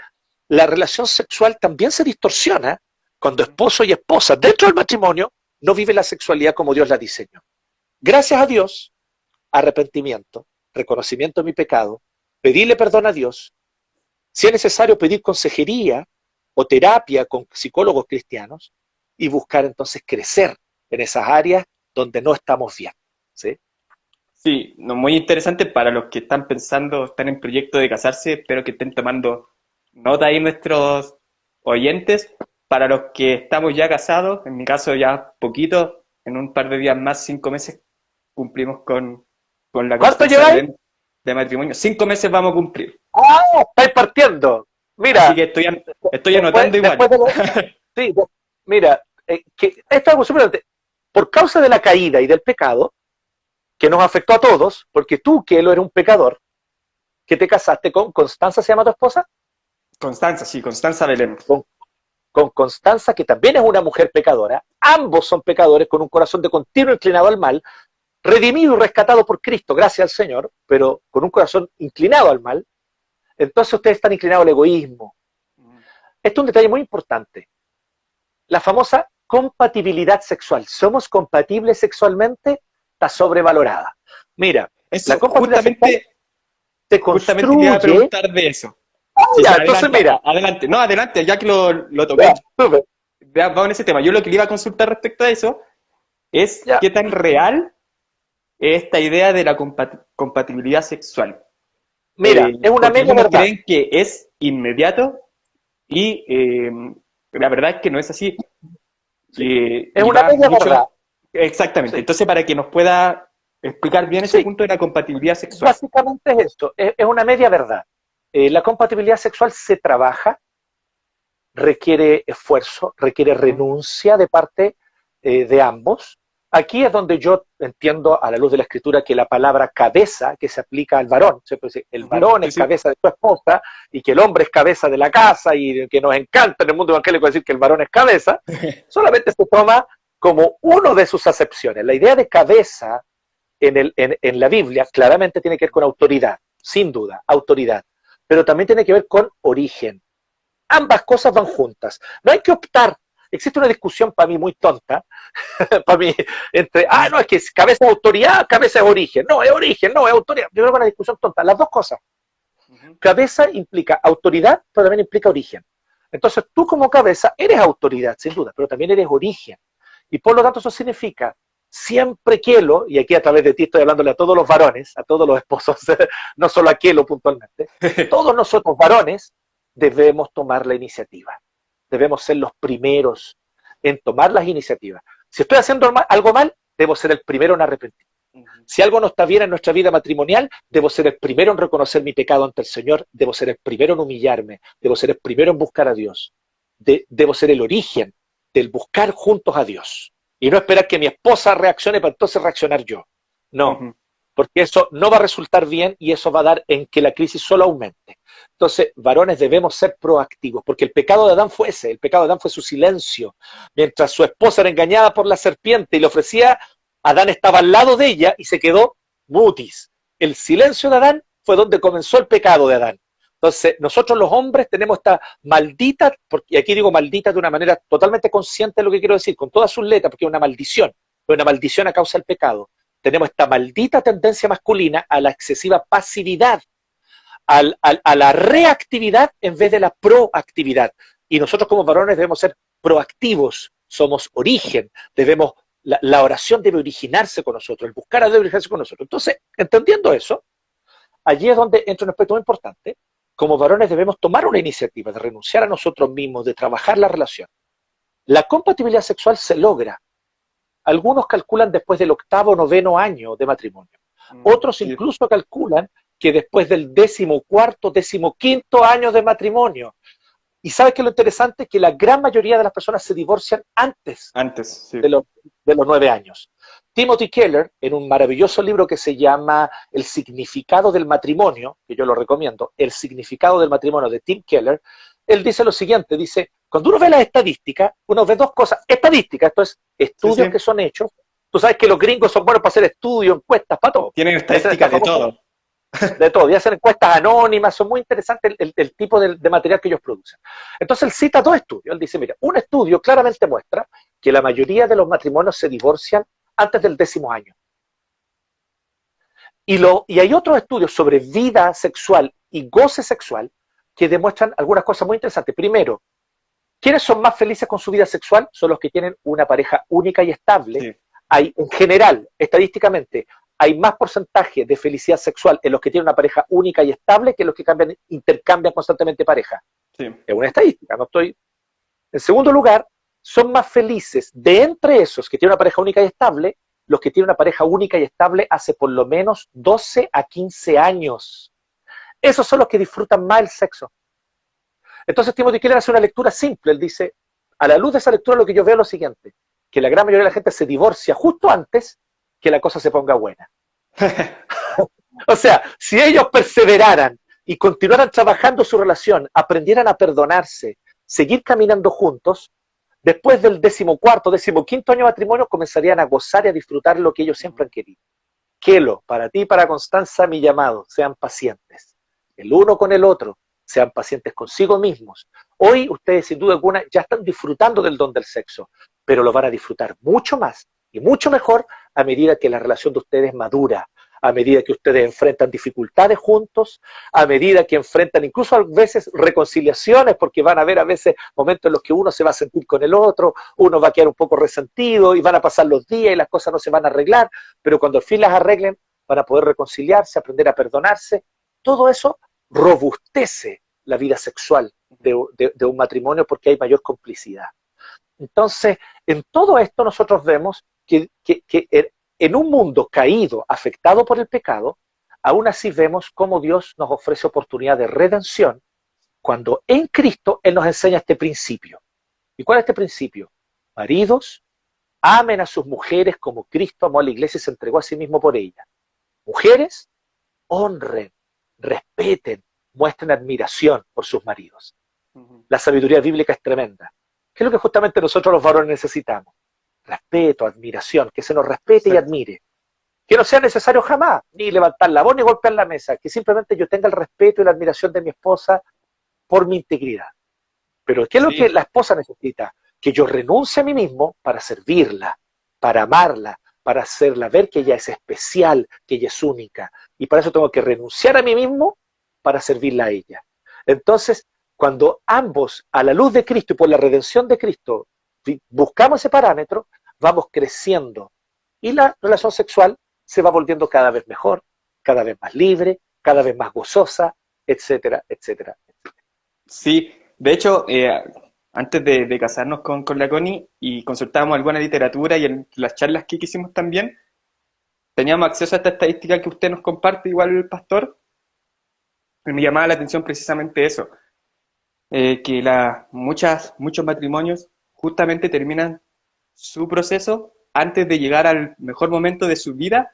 S2: la relación sexual también se distorsiona cuando esposo y esposa dentro del matrimonio no viven la sexualidad como Dios la diseñó. Gracias a Dios, arrepentimiento, reconocimiento de mi pecado, pedirle perdón a Dios, si es necesario pedir consejería o terapia con psicólogos cristianos y buscar entonces crecer en esas áreas donde no estamos bien. ¿Sí?
S1: Sí, no, muy interesante para los que están pensando, están en proyecto de casarse, espero que estén tomando nota ahí nuestros oyentes. Para los que estamos ya casados, en mi caso ya poquito, en un par de días más, 5 meses, cumplimos con la
S2: ¿Cuánto
S1: constancia
S2: lleváis?
S1: de matrimonio. 5 meses vamos a cumplir.
S2: Estáis partiendo.
S1: Así
S2: Mira,
S1: que estoy anotando igual.
S2: después de sí, mira, que esto es algo súper importante. Por causa de la caída y del pecado, que nos afectó a todos, porque tú, que él era un pecador, que te casaste con Constanza, ¿se llama tu esposa?
S1: Constanza, sí, Constanza Belén.
S2: Con, con Constanza, que también es una mujer pecadora. Ambos son pecadores con un corazón de continuo inclinado al mal, redimido y rescatado por Cristo, gracias al Señor, pero con un corazón inclinado al mal. Entonces ustedes están inclinados al egoísmo. Esto es un detalle muy importante. La famosa compatibilidad sexual. ¿Somos compatibles sexualmente? Está sobrevalorada. Mira, la
S1: Eso,
S2: compatibilidad sexual se
S1: justamente te iba a
S2: construye.
S1: preguntar de eso. Sí, sí,
S2: Ya, entonces
S1: adelante,
S2: mira,
S1: adelante. No, adelante, ya que lo
S2: ya,
S1: tocaste.
S2: súper,
S1: Vamos en ese tema. Yo lo que le iba a consultar respecto a eso es
S2: ya.
S1: qué tan real es esta idea de la compatibilidad sexual.
S2: Mira, es una
S1: Porque
S2: media
S1: algunos
S2: verdad.
S1: creen que es inmediato y la verdad es que no es así.
S2: Sí. Es
S1: Y
S2: una
S1: va
S2: media
S1: mucho.
S2: verdad.
S1: Exactamente.
S2: Sí,
S1: Entonces, para que nos pueda explicar bien ese
S2: sí.
S1: punto de la compatibilidad sexual.
S2: Básicamente es esto. Es una media verdad. La compatibilidad sexual se trabaja, requiere esfuerzo, requiere
S1: Ujú.
S2: renuncia de parte de ambos. Aquí es donde yo entiendo a la luz de la escritura que la palabra cabeza, que se aplica al varón, ¿sí? Pues, el
S1: Ujú.
S2: varón
S1: Sí,
S2: es
S1: sí.
S2: cabeza de su esposa y que el hombre es cabeza de la casa y que nos encanta en el mundo evangélico decir que el varón es cabeza, solamente se toma como uno de sus acepciones. La idea de cabeza en la Biblia claramente tiene que ver con autoridad, sin duda, autoridad, pero también tiene que ver con origen. Ambas cosas van juntas. No hay que optar. Existe una discusión para mí muy tonta, para mí, entre, no, es que cabeza es autoridad, cabeza es origen. No, es origen, no, es autoridad. Yo creo que es una discusión tonta. Las dos cosas.
S1: Ujú.
S2: Cabeza implica autoridad, pero también implica origen. Entonces, tú como cabeza eres autoridad, sin duda, pero también eres origen. Y por lo tanto, eso significa siempre Kelo, y aquí a través de ti estoy hablándole a todos los varones, a todos los esposos, no solo a Kelo puntualmente, todos nosotros varones debemos tomar la iniciativa. Debemos ser los primeros en tomar las iniciativas. Si estoy haciendo algo mal, debo ser el primero en arrepentir.
S1: Ujú.
S2: Si algo no está bien en nuestra vida matrimonial, debo ser el primero en reconocer mi pecado ante el Señor, debo ser el primero en humillarme, debo ser el primero en buscar a Dios, debo ser el origen del buscar juntos a Dios. Y no esperar que mi esposa reaccione para entonces reaccionar yo. No,
S1: Ujú.
S2: porque eso no va a resultar bien y eso va a dar en que la crisis solo aumente. Entonces, varones, debemos ser proactivos, porque el pecado de Adán fue ese, el pecado de Adán fue su silencio. Mientras su esposa era engañada por la serpiente y le ofrecía, Adán estaba al lado de ella y se quedó mutis. El silencio de Adán fue donde comenzó el pecado de Adán. Entonces, nosotros los hombres tenemos esta maldita, y aquí digo maldita de una manera totalmente consciente de lo que quiero decir, con todas sus letras, porque es una maldición. es una maldición a causa del pecado. Tenemos esta maldita tendencia masculina a la excesiva pasividad, a la reactividad en vez de la proactividad. Y nosotros como varones debemos ser proactivos, somos origen, la oración debe originarse con nosotros, el buscar a Dios debe originarse con nosotros. Entonces, entendiendo eso, allí es donde entra un aspecto muy importante. Como varones debemos tomar una iniciativa de renunciar a nosotros mismos, de trabajar la relación. La compatibilidad sexual se logra. Algunos calculan después del 8º o 9º año de matrimonio. Otros incluso calculan que después del 14º, 15º año de matrimonio. Y ¿sabes qué es lo interesante? Que la gran mayoría de las personas se divorcian antes
S1: sí.
S2: de los 9 años. Timothy Keller, en un maravilloso libro que se llama El significado del matrimonio, que yo lo recomiendo, El significado del matrimonio de Tim Keller, él dice lo siguiente, dice, cuando uno ve las estadísticas, uno ve dos cosas, estadísticas, esto es, estudios que son hechos, tú sabes que los gringos son buenos para hacer estudios, encuestas, para todo.
S1: Tienen estadísticas de todo.
S2: De todo, y hacen encuestas anónimas, son muy interesantes el tipo de material que ellos producen. Entonces él cita 2 estudios, él dice, mira, un estudio claramente muestra que la mayoría de los matrimonios se divorcian antes del 10º año. Y hay otros estudios sobre vida sexual y goce sexual que demuestran algunas cosas muy interesantes. Primero, ¿quiénes son más felices con su vida sexual? Son los que tienen una pareja única y estable. Sí. Hay, en general, estadísticamente, hay más porcentaje de felicidad sexual en los que tienen una pareja única y estable que en los que intercambian constantemente pareja. Sí. Es una estadística, no estoy... En segundo lugar, son más felices de entre esos que tienen una pareja única y estable, los que tienen una pareja única y estable hace por lo menos 12 a 15 años. Esos son los que disfrutan más el sexo. Entonces Timothy Keller hace una lectura simple, él dice, a la luz de esa lectura lo que yo veo es lo siguiente, que la gran mayoría de la gente se divorcia justo antes que la cosa se ponga buena. O sea, si ellos perseveraran y continuaran trabajando su relación, aprendieran a perdonarse, seguir caminando juntos, después del 14º, 15º año de matrimonio comenzarían a gozar y a disfrutar lo que ellos siempre han querido. Kelo, para ti y para Constanza, mi llamado, sean pacientes, el uno con el otro, sean pacientes consigo mismos. Hoy ustedes sin duda alguna ya están disfrutando del don del sexo, pero lo van a disfrutar mucho más y mucho mejor a medida que la relación de ustedes madura, a medida que ustedes enfrentan dificultades juntos, a medida que enfrentan incluso a veces reconciliaciones, porque van a haber a veces momentos en los que uno se va a sentir con el otro, uno va a quedar un poco resentido y van a pasar los días y las cosas no se van a arreglar, pero cuando al fin las arreglen van a poder reconciliarse, aprender a perdonarse. Todo eso robustece la vida sexual de un matrimonio porque hay mayor complicidad. Entonces, en todo esto nosotros vemos que en un mundo caído, afectado por el pecado, aún así vemos cómo Dios nos ofrece oportunidad de redención cuando en Cristo Él nos enseña este principio. ¿Y cuál es este principio? Maridos, amen a sus mujeres como Cristo amó a la iglesia y se entregó a sí mismo por ella. Mujeres, honren, respeten, muestren admiración por sus maridos. La sabiduría bíblica es tremenda. ¿Qué es lo que justamente nosotros los varones necesitamos? Respeto, admiración, que se nos respete y admire. Que no sea necesario jamás ni levantar la voz ni golpear la mesa, que simplemente yo tenga el respeto y la admiración de mi esposa por mi integridad. Pero ¿qué es lo que la esposa necesita? Que yo renuncie a mí mismo para servirla, para amarla, para hacerla ver que ella es especial, que ella es única. Y para eso tengo que renunciar a mí mismo para servirla a ella. Entonces, cuando ambos, a la luz de Cristo y por la redención de Cristo, buscamos ese parámetro, vamos creciendo. Y la relación sexual se va volviendo cada vez mejor, cada vez más libre, cada vez más gozosa, etcétera, etcétera, etcétera.
S1: Sí, de hecho, antes de casarnos con la Connie y consultábamos alguna literatura y en las charlas que hicimos también, teníamos acceso a esta estadística que usted nos comparte, igual el pastor, y me llamaba la atención precisamente eso, que muchos matrimonios justamente terminan su proceso antes de llegar al mejor momento de su vida,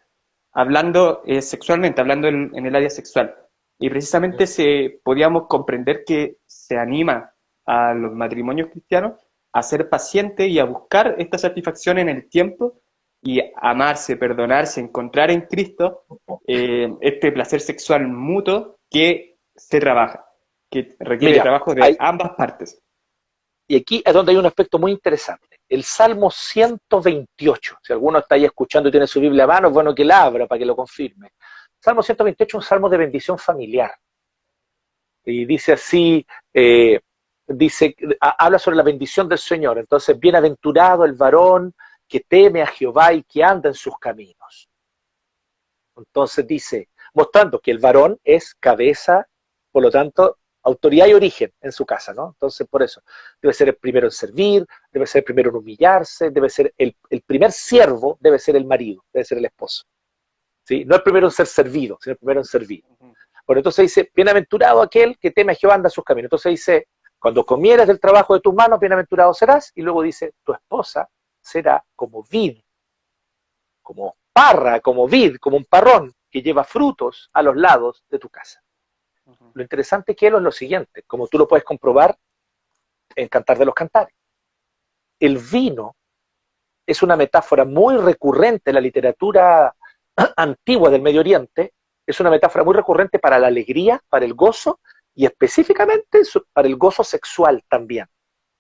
S1: hablando sexualmente, hablando en el área sexual. Y precisamente podíamos comprender que se anima a los matrimonios cristianos a ser pacientes y a buscar esta satisfacción en el tiempo y amarse, perdonarse, encontrar en Cristo este placer sexual mutuo que se trabaja, que requiere trabajo de ambas partes.
S2: Y aquí es donde hay un aspecto muy interesante. el Salmo 128. Si alguno está ahí escuchando y tiene su Biblia a mano, es bueno que la abra para que lo confirme. Salmo 128 es un salmo de bendición familiar. Y dice así, habla sobre la bendición del Señor. Entonces, bienaventurado el varón que teme a Jehová y que anda en sus caminos. Entonces dice, mostrando que el varón es cabeza, por lo tanto, autoridad y origen en su casa, ¿no? Entonces, por eso, debe ser el primero en servir, debe ser el primero en humillarse, debe ser el primer siervo, debe ser el marido, debe ser el esposo. ¿Sí? No el primero en ser servido, sino el primero en servir. Bueno, entonces dice, bienaventurado aquel que teme a Jehová, anda en sus caminos. Entonces dice, cuando comieres del trabajo de tus manos, bienaventurado serás. Y luego dice, tu esposa será como vid, como parra, como vid, como un parrón que lleva frutos a los lados de tu casa. Lo interesante que es lo siguiente, como tú lo puedes comprobar en Cantar de los Cantares. El vino es una metáfora muy recurrente en la literatura antigua del Medio Oriente, es una metáfora muy recurrente para la alegría, para el gozo, y específicamente para el gozo sexual también.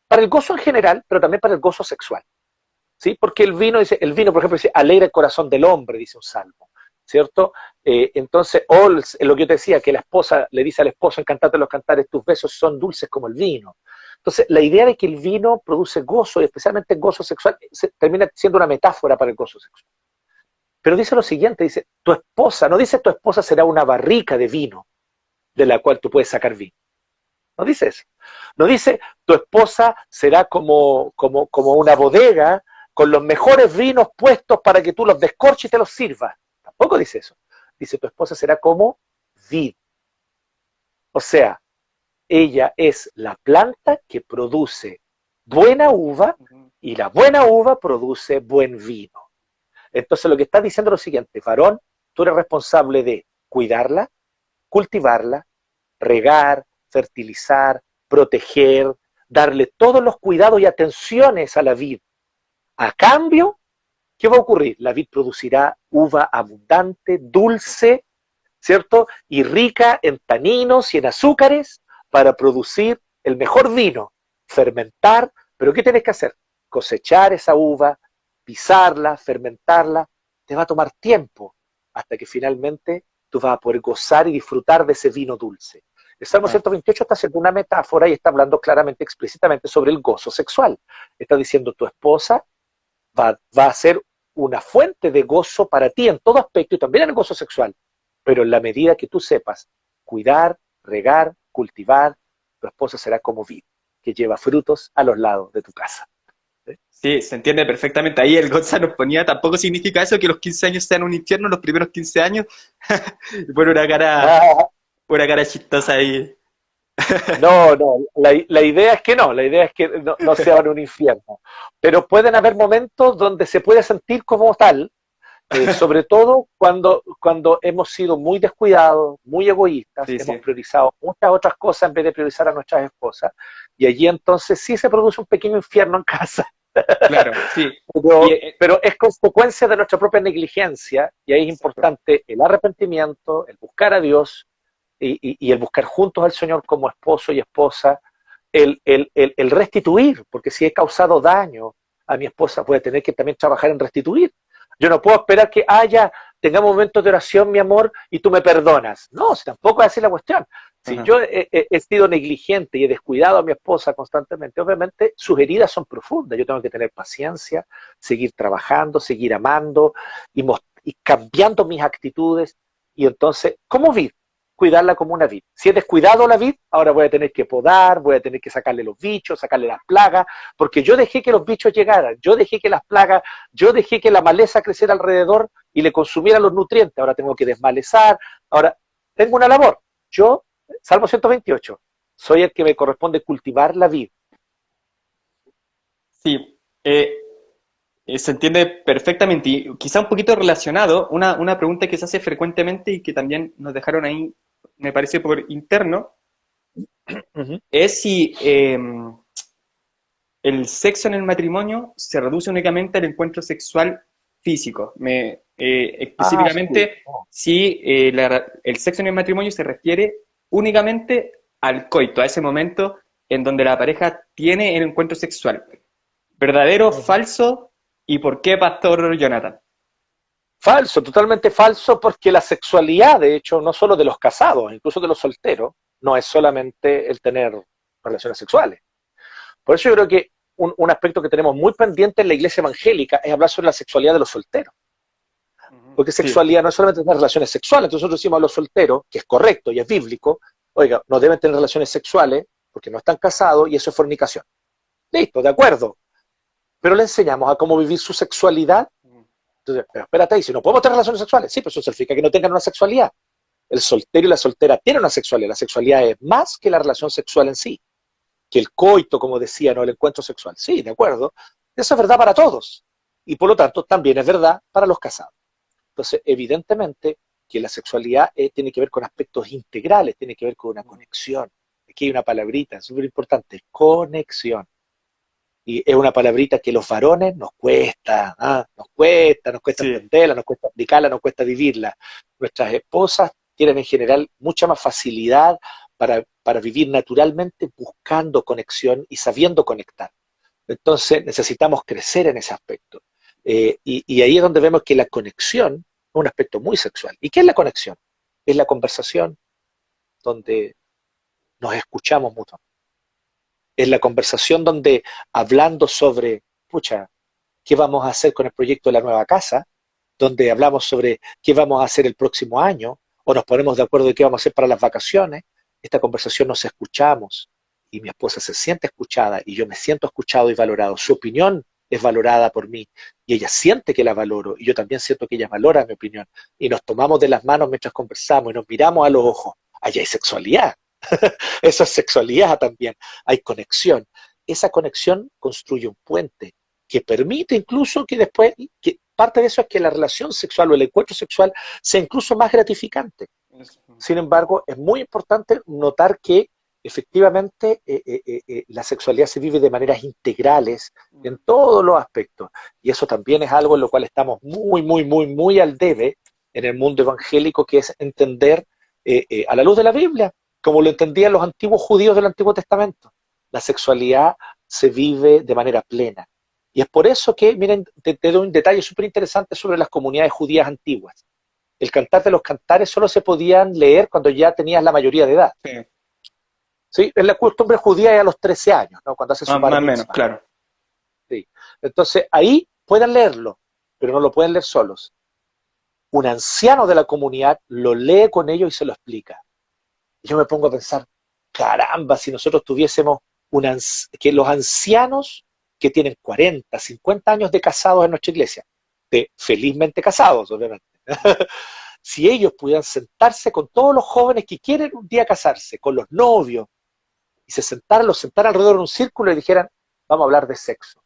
S2: Para el gozo en general, pero también para el gozo sexual. ¿Sí? Porque el vino, por ejemplo, dice, alegra el corazón del hombre, dice un salmo, ¿cierto? Entonces, lo que yo te decía, que la esposa le dice al esposo en Cantar de los Cantares, tus besos son dulces como el vino. Entonces, la idea de que el vino produce gozo, y especialmente gozo sexual, termina siendo una metáfora para el gozo sexual. Pero dice lo siguiente, dice, tu esposa, no dice tu esposa será una barrica de vino de la cual tú puedes sacar vino. No dice eso. No dice tu esposa será como una bodega con los mejores vinos puestos para que tú los descorches y te los sirvas. Tampoco dice eso. Dice tu esposa será como vid. O sea, ella es la planta que produce buena uva y la buena uva produce buen vino. Entonces lo que está diciendo es lo siguiente, varón, tú eres responsable de cuidarla, cultivarla, regar, fertilizar, proteger, darle todos los cuidados y atenciones a la vid. A cambio, ¿qué va a ocurrir? La vid producirá uva abundante, dulce, ¿cierto? Y rica en taninos y en azúcares para producir el mejor vino, fermentar. ¿Pero qué tienes que hacer? Cosechar esa uva, pisarla, fermentarla. Te va a tomar tiempo hasta que finalmente tú vas a poder gozar y disfrutar de ese vino dulce. El Salmo 128 está haciendo una metáfora y está hablando claramente, explícitamente sobre el gozo sexual. Está diciendo tu esposa va a ser una fuente de gozo para ti en todo aspecto y también en el gozo sexual. Pero en la medida que tú sepas cuidar, regar, cultivar, tu esposa será como vid, que lleva frutos a los lados de tu casa.
S1: Sí, se entiende perfectamente. Ahí el Gonza nos ponía, tampoco significa eso que los 15 años sean un infierno, los primeros 15 años. Y pone una cara chistosa ahí.
S2: No, la idea es que no, la idea es que no sean un infierno. Pero pueden haber momentos donde se puede sentir como tal, sobre todo cuando hemos sido muy descuidados, muy egoístas,
S1: Sí,
S2: hemos
S1: sí,
S2: priorizado muchas otras cosas en vez de priorizar a nuestras esposas, y allí entonces sí se produce un pequeño infierno en casa.
S1: claro, sí. Y,
S2: Pero es consecuencia de nuestra propia negligencia, y ahí es
S1: exacto.
S2: importante el arrepentimiento, el buscar a Dios y el buscar juntos al Señor como esposo y esposa, el restituir, porque si he causado daño a mi esposa, voy a tener que también trabajar en restituir. Yo no puedo esperar que tengamos momentos de oración, mi amor, y tú me perdonas. No, si tampoco es así la cuestión. Si
S1: Ajá.
S2: yo he sido negligente y he descuidado a mi esposa constantemente, obviamente sus heridas son profundas. Yo tengo que tener paciencia, seguir trabajando, seguir amando y cambiando mis actitudes. Y entonces, ¿cómo vid? Cuidarla como una vid. Si he descuidado la vid, ahora voy a tener que podar, voy a tener que sacarle los bichos, sacarle las plagas, porque yo dejé que los bichos llegaran, yo dejé que las plagas, yo dejé que la maleza creciera alrededor y le consumiera los nutrientes. Ahora tengo que desmalezar, ahora tengo una labor. Yo, Salmo 128, soy el que me corresponde cultivar la vid.
S1: Sí, se entiende perfectamente. Y quizá un poquito relacionado, una pregunta que se hace frecuentemente y que también nos dejaron ahí, me parece por interno,
S2: Uh -huh.
S1: es si el sexo en el matrimonio se reduce únicamente al encuentro sexual físico.
S2: Sí.
S1: Específicamente,
S2: Oh.
S1: si el sexo en el matrimonio se refiere únicamente al coito, a ese momento en donde la pareja tiene el encuentro sexual. ¿Verdadero, falso? ¿Y por qué, Pastor Jonathan?
S2: Falso, totalmente falso, porque la sexualidad, de hecho, no solo de los casados, incluso de los solteros, no es solamente el tener relaciones sexuales. Por eso yo creo que un aspecto que tenemos muy pendiente en la iglesia evangélica es hablar sobre la sexualidad de los solteros. Porque
S1: Sí,
S2: sexualidad no es solamente tener relaciones sexuales. Entonces nosotros decimos a los solteros, que es correcto y es bíblico, oiga, no deben tener relaciones sexuales porque no están casados y eso es fornicación. Listo, de acuerdo. Pero le enseñamos a cómo vivir su sexualidad. Entonces, pero espérate, y si no podemos tener relaciones sexuales, sí, pero eso significa que no tengan una sexualidad. El soltero y la soltera tienen una sexualidad. La sexualidad es más que la relación sexual en sí, que el coito, como decía, no el encuentro sexual. Sí, de acuerdo. Eso es verdad para todos. Y por lo tanto, también es verdad para los casados. Entonces, evidentemente que la sexualidad tiene que ver con aspectos integrales, tiene que ver con una conexión. Aquí hay una palabrita súper importante, conexión. Y es una palabrita que los varones nos cuesta, nos cuesta
S1: sí,
S2: entenderla, nos cuesta aplicarla, nos cuesta vivirla. Nuestras esposas tienen en general mucha más facilidad para vivir naturalmente buscando conexión y sabiendo conectar. Entonces necesitamos crecer en ese aspecto. Y ahí es donde vemos que la conexión es un aspecto muy sexual. ¿Y qué es la conexión? Es la conversación donde nos escuchamos mutuamente. Es la conversación donde hablando sobre, pucha, qué vamos a hacer con el proyecto de la nueva casa, donde hablamos sobre qué vamos a hacer el próximo año, o nos ponemos de acuerdo de qué vamos a hacer para las vacaciones, esta conversación nos escuchamos y mi esposa se siente escuchada y yo me siento escuchado y valorado. Su opinión es valorada por mí y ella siente que la valoro y yo también siento que ella valora mi opinión y nos tomamos de las manos mientras conversamos y nos miramos a los ojos. Allá hay sexualidad. Eso es sexualidad también. Hay conexión. Esa conexión construye un puente que permite incluso que después, que parte de eso es que la relación sexual o el encuentro sexual sea incluso más gratificante. Sin embargo, es muy importante notar que efectivamente la sexualidad se vive de maneras integrales en todos los aspectos. Y eso también es algo en lo cual estamos muy al debe en el mundo evangélico, que es entender a la luz de la Biblia, como lo entendían los antiguos judíos del Antiguo Testamento. La sexualidad se vive de manera plena. Y es por eso que, miren, te doy un detalle súper interesante sobre las comunidades judías antiguas. El Cantar de los Cantares solo se podían leer cuando ya tenías la mayoría de edad.
S1: sí.
S2: ¿Sí? En la costumbre judía es a los 13 años, ¿no? Cuando hace su bar
S1: Más o menos,
S2: mitzvah.
S1: claro.
S2: ¿Sí? Entonces, ahí pueden leerlo, pero no lo pueden leer solos. Un anciano de la comunidad lo lee con ellos y se lo explica. Y yo me pongo a pensar, caramba, si nosotros tuviésemos que los ancianos que tienen 40, 50 años de casados en nuestra iglesia, de felizmente casados, obviamente, si ellos pudieran sentarse con todos los jóvenes que quieren un día casarse, con los novios, y los sentaran alrededor de un círculo y dijeran, vamos a hablar de sexo.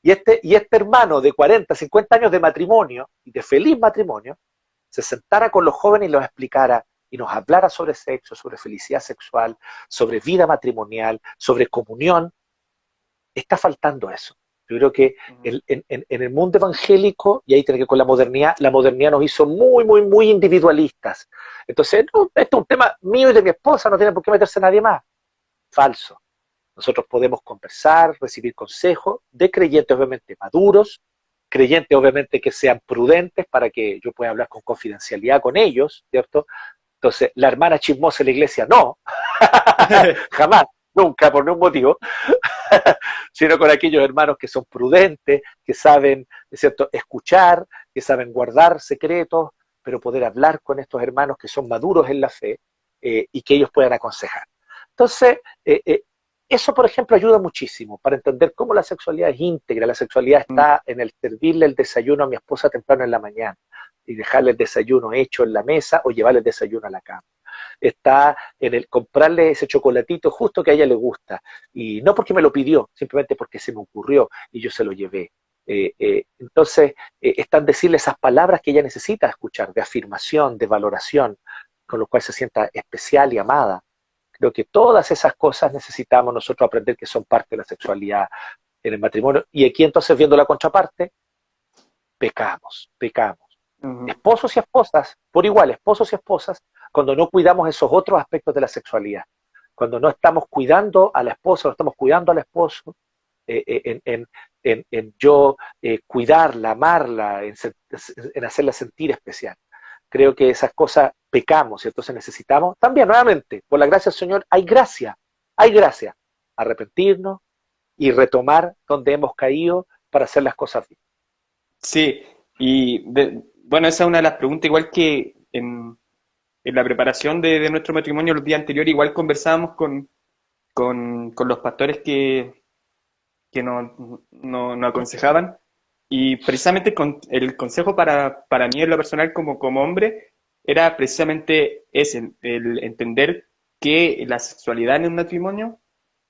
S2: Y este hermano de 40, 50 años de matrimonio, y de feliz matrimonio, se sentara con los jóvenes y los explicara, y nos hablara sobre sexo, sobre felicidad sexual, sobre vida matrimonial, sobre comunión. Está faltando eso. Yo creo que en el mundo evangélico, y ahí tiene que ver con la modernidad nos hizo muy individualistas. Entonces, no, esto es un tema mío y de mi esposa, no tiene por qué meterse nadie más. Falso. Nosotros podemos conversar, recibir consejos de creyentes obviamente maduros, creyentes obviamente que sean prudentes para que yo pueda hablar con confidencialidad con ellos, ¿cierto? Entonces, la hermana chismosa de la iglesia, no, jamás, nunca, por ningún motivo, sino con aquellos hermanos que son prudentes, que saben, ¿cierto?, escuchar, que saben guardar secretos, pero poder hablar con estos hermanos que son maduros en la fe y que ellos puedan aconsejar. Entonces, eso, por ejemplo, ayuda muchísimo para entender cómo la sexualidad es íntegra. La sexualidad está en el servirle el desayuno a mi esposa temprano en la mañana y dejarle el desayuno hecho en la mesa o llevarle el desayuno a la cama. Está en el comprarle ese chocolatito justo que a ella le gusta. Y no porque me lo pidió, simplemente porque se me ocurrió y yo se lo llevé. Entonces, está en decirle esas palabras que ella necesita escuchar, de afirmación, de valoración, con lo cual se sienta especial y amada. Creo que todas esas cosas necesitamos nosotros aprender que son parte de la sexualidad en el matrimonio. Y aquí entonces, viendo la contraparte, pecamos. Esposos y esposas, por igual, esposos y esposas, cuando no cuidamos esos otros aspectos de la sexualidad, cuando no estamos cuidando a la esposa, no estamos cuidando al esposo, en yo cuidarla, amarla, en hacerla sentir especial. Creo que esas cosas pecamos y entonces necesitamos, también nuevamente, por la gracia del Señor, hay gracia, arrepentirnos y retomar donde hemos caído para hacer las cosas bien.
S1: Sí, bueno, esa es una de las preguntas, igual que en la preparación de nuestro matrimonio los días anteriores, igual conversábamos con los pastores que nos aconsejaban, y precisamente el consejo para mí en lo personal como hombre era precisamente ese, el entender que la sexualidad en un matrimonio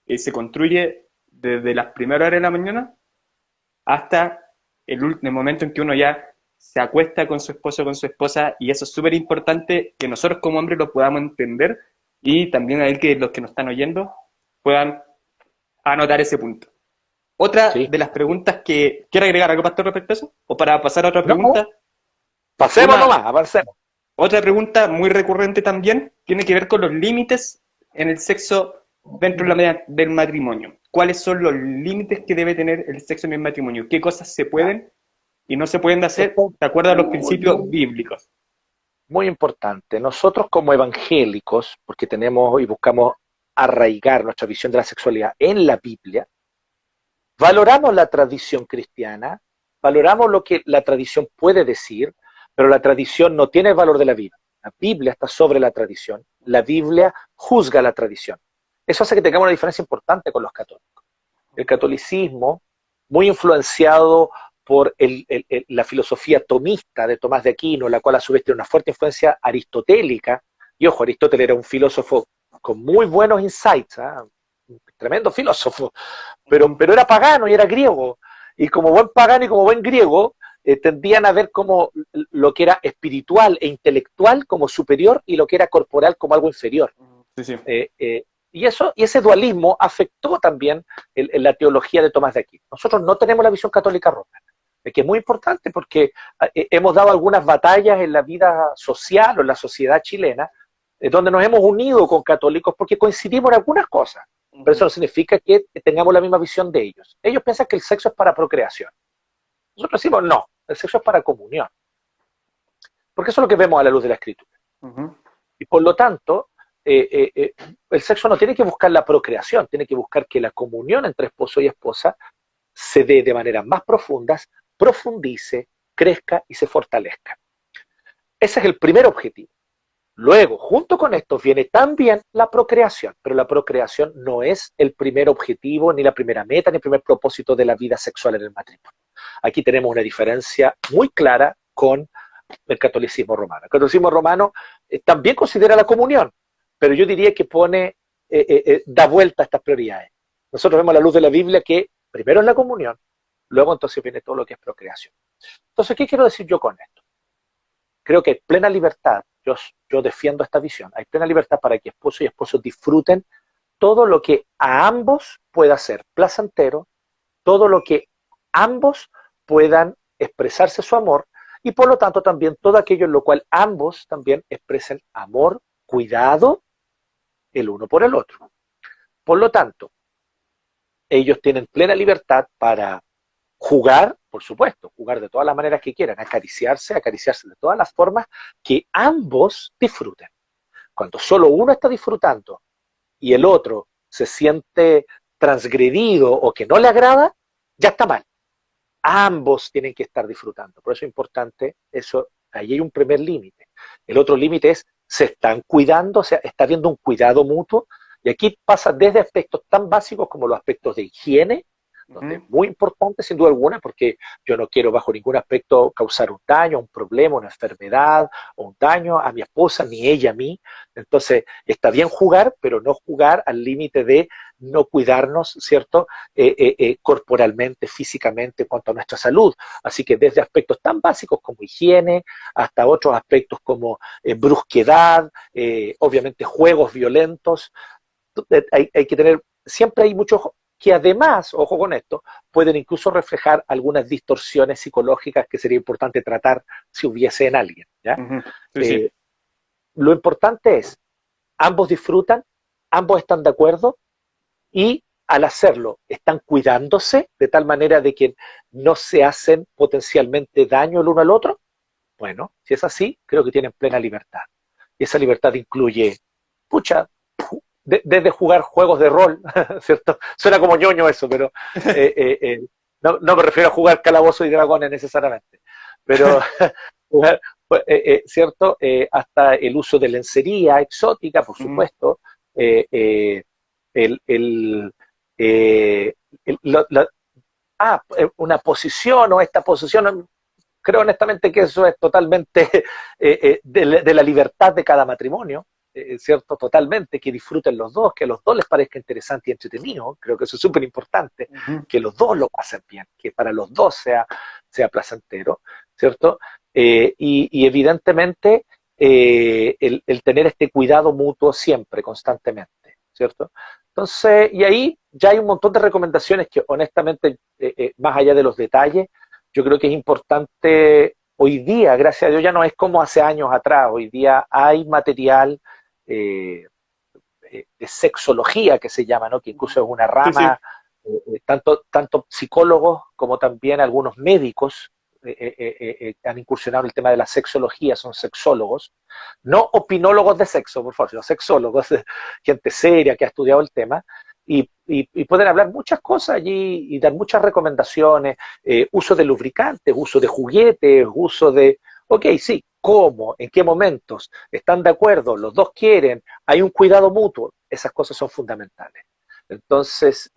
S1: se construye desde las primeras horas de la mañana hasta el momento en que uno ya se acuesta con su esposo o con su esposa, y eso es súper importante que nosotros como hombres lo podamos entender, y también a él que los que nos están oyendo puedan anotar ese punto. Otra
S2: ¿Sí?
S1: de las preguntas que... ¿Quiere agregar algo, Pastor, respecto a eso? ¿O para pasar a otra
S2: No,
S1: pregunta?
S2: pasemos
S1: Una,
S2: nomás, avancemos.
S1: Otra pregunta muy recurrente también tiene que ver con los límites en el sexo dentro de del matrimonio. ¿Cuáles son los límites que debe tener el sexo en el matrimonio? ¿Qué cosas se pueden y no se pueden hacer
S2: Esto
S1: de acuerdo a los
S2: es
S1: principios bíblicos?
S2: muy importante. Nosotros como evangélicos, porque tenemos y buscamos arraigar nuestra visión de la sexualidad en la Biblia, valoramos la tradición cristiana, valoramos lo que la tradición puede decir, pero la tradición no tiene el valor de la Biblia. La Biblia está sobre la tradición. La Biblia juzga la tradición. Eso hace que tengamos una diferencia importante con los católicos. El catolicismo, muy influenciado por la filosofía tomista de Tomás de Aquino, la cual a su vez tiene una fuerte influencia aristotélica, y ojo, Aristóteles era un filósofo con muy buenos insights, ¿eh? Un tremendo filósofo, pero era pagano y era griego, y como buen pagano y como buen griego, tendían a ver como lo que era espiritual e intelectual como superior y lo que era corporal como algo inferior.
S1: Sí, sí.
S2: Y ese dualismo afectó también la teología de Tomás de Aquino. Nosotros no tenemos la visión católica romana, que es muy importante porque hemos dado algunas batallas en la vida social o en la sociedad chilena, donde nos hemos unido con católicos porque coincidimos en algunas cosas, pero eso no significa que tengamos la misma visión de ellos. Ellos piensan que el sexo es para procreación. Nosotros decimos, no, el sexo es para comunión, porque eso es lo que vemos a la luz de la Escritura.
S1: Ujú.
S2: Y por lo tanto, el sexo no tiene que buscar la procreación, tiene que buscar que la comunión entre esposo y esposa se dé de maneras más profundas, profundice, crezca y se fortalezca. Ese es el primer objetivo. Luego, junto con esto, viene también la procreación, pero la procreación no es el primer objetivo, ni la primera meta, ni el primer propósito de la vida sexual en el matrimonio. Aquí tenemos una diferencia muy clara con el catolicismo romano. El catolicismo romano también considera la comunión, pero yo diría que da vuelta a estas prioridades. Nosotros vemos a la luz de la Biblia que primero es la comunión, luego entonces viene todo lo que es procreación. Entonces, ¿qué quiero decir yo con esto? Creo que hay plena libertad, yo defiendo esta visión, hay plena libertad para que esposo y esposo disfruten todo lo que a ambos pueda ser placentero, todo lo que ambos puedan expresarse su amor, y por lo tanto también todo aquello en lo cual ambos también expresen amor, cuidado el uno por el otro. Por lo tanto, ellos tienen plena libertad para jugar, por supuesto, jugar de todas las maneras que quieran, acariciarse de todas las formas que ambos disfruten. Cuando solo uno está disfrutando y el otro se siente transgredido o que no le agrada, ya está mal. Ambos tienen que estar disfrutando. Por eso es importante eso. Ahí hay un primer límite. El otro límite es, se están cuidando, o sea, está habiendo un cuidado mutuo. Y aquí pasa desde aspectos tan básicos como los aspectos de higiene, donde es muy importante sin duda alguna, porque yo no quiero bajo ningún aspecto causar un daño, un problema, una enfermedad o un daño a mi esposa, ni ella a mí. Entonces, está bien jugar, pero no jugar al límite de no cuidarnos, ¿cierto? Corporalmente, físicamente, en cuanto a nuestra salud. Así que desde aspectos tan básicos como higiene, hasta otros aspectos como brusquedad, obviamente juegos violentos, hay que tener, siempre hay muchos que además, ojo con esto, pueden incluso reflejar algunas distorsiones psicológicas que sería importante tratar si hubiese en alguien, ¿ya?
S1: Sí, sí.
S2: Lo importante es, ambos disfrutan, ambos están de acuerdo y al hacerlo, están cuidándose de tal manera de que no se hacen potencialmente daño el uno al otro? Bueno, si es así, creo que tienen plena libertad. Y esa libertad incluye, pucha, desde jugar juegos de rol, ¿cierto? Suena como ñoño eso, pero no me refiero a jugar calabozos y dragones necesariamente, pero jugar, ¿cierto? Hasta el uso de lencería exótica, por supuesto, eh, eh, el, el, eh, una posición o esta posición, creo honestamente que eso es totalmente de la libertad de cada matrimonio, ¿cierto? Totalmente, que disfruten los dos, que a los dos les parezca interesante y entretenido, creo que eso es súper importante, que los dos lo pasen bien, que para los dos sea placentero, ¿cierto? Y evidentemente el tener este cuidado mutuo siempre, constantemente, ¿cierto? Entonces, y ahí ya hay un montón de recomendaciones que honestamente, más allá de los detalles, yo creo que es importante hoy día, gracias a Dios, ya no es como hace años atrás, hoy día hay material eh, de sexología que se llama, ¿no? Que incluso es una
S1: Sí, sí.
S2: rama, tanto psicólogos como también algunos médicos han incursionado en el tema de la sexología, son sexólogos, no opinólogos de sexo, por favor, sino sexólogos, gente seria que ha estudiado el tema, y pueden hablar muchas cosas allí y dar muchas recomendaciones, uso de lubricantes, uso de juguetes, uso de, ok, sí, ¿cómo? ¿En qué momentos? ¿Están de acuerdo? ¿Los dos quieren? ¿Hay un cuidado mutuo? Esas cosas son fundamentales. Entonces,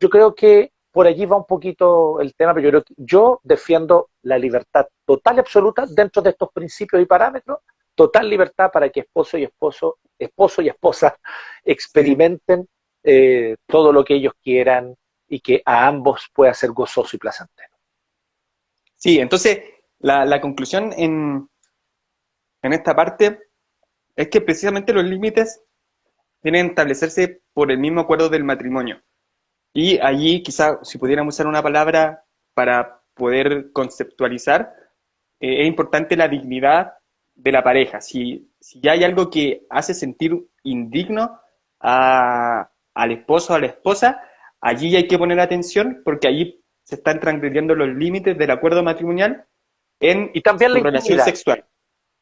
S2: yo creo que por allí va un poquito el tema, pero yo defiendo la libertad total y absoluta dentro de estos principios y parámetros, total libertad para que esposo y esposa
S1: Sí.
S2: experimenten todo lo que ellos quieran y que a ambos pueda ser gozoso y placentero.
S1: Sí, entonces la conclusión en esta parte es que precisamente los límites tienen que establecerse por el mismo acuerdo del matrimonio. Y allí quizá si pudiéramos usar una palabra para poder conceptualizar, es importante la dignidad de la pareja. Si ya hay algo que hace sentir indigno al esposo o a la esposa, allí hay que poner atención porque allí se están transgrediendo los límites del acuerdo matrimonial en
S2: Y también
S1: su
S2: la
S1: relación
S2: intimidad.
S1: sexual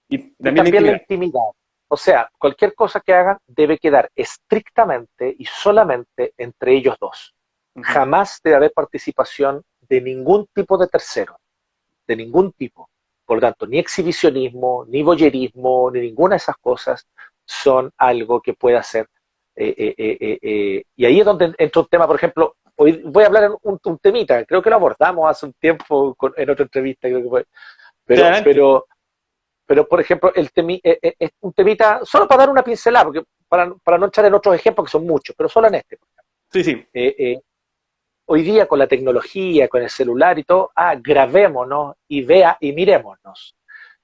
S1: y
S2: Y
S1: también la
S2: también la
S1: intimidad.
S2: intimidad. O sea, cualquier cosa que hagan debe quedar estrictamente y solamente entre ellos dos.
S1: Ujú.
S2: Jamás debe haber participación de ningún tipo de tercero, de ningún tipo. Por lo tanto, ni exhibicionismo, ni voyerismo, ni ninguna de esas cosas son algo que pueda ser. Y ahí es donde entra un tema, por ejemplo, hoy voy a hablar en un temita, creo que lo abordamos hace un tiempo en otra entrevista, creo que fue,
S1: Sí,
S2: pero,
S1: adelante.
S2: pero pero, por ejemplo, es un temita, solo para dar una pincelada, porque para no echar en otros ejemplos que son muchos, pero solo en este.
S1: Sí, sí.
S2: Eh, eh, Hoy día con la tecnología, con el celular y todo, grabémonos y mirémonos.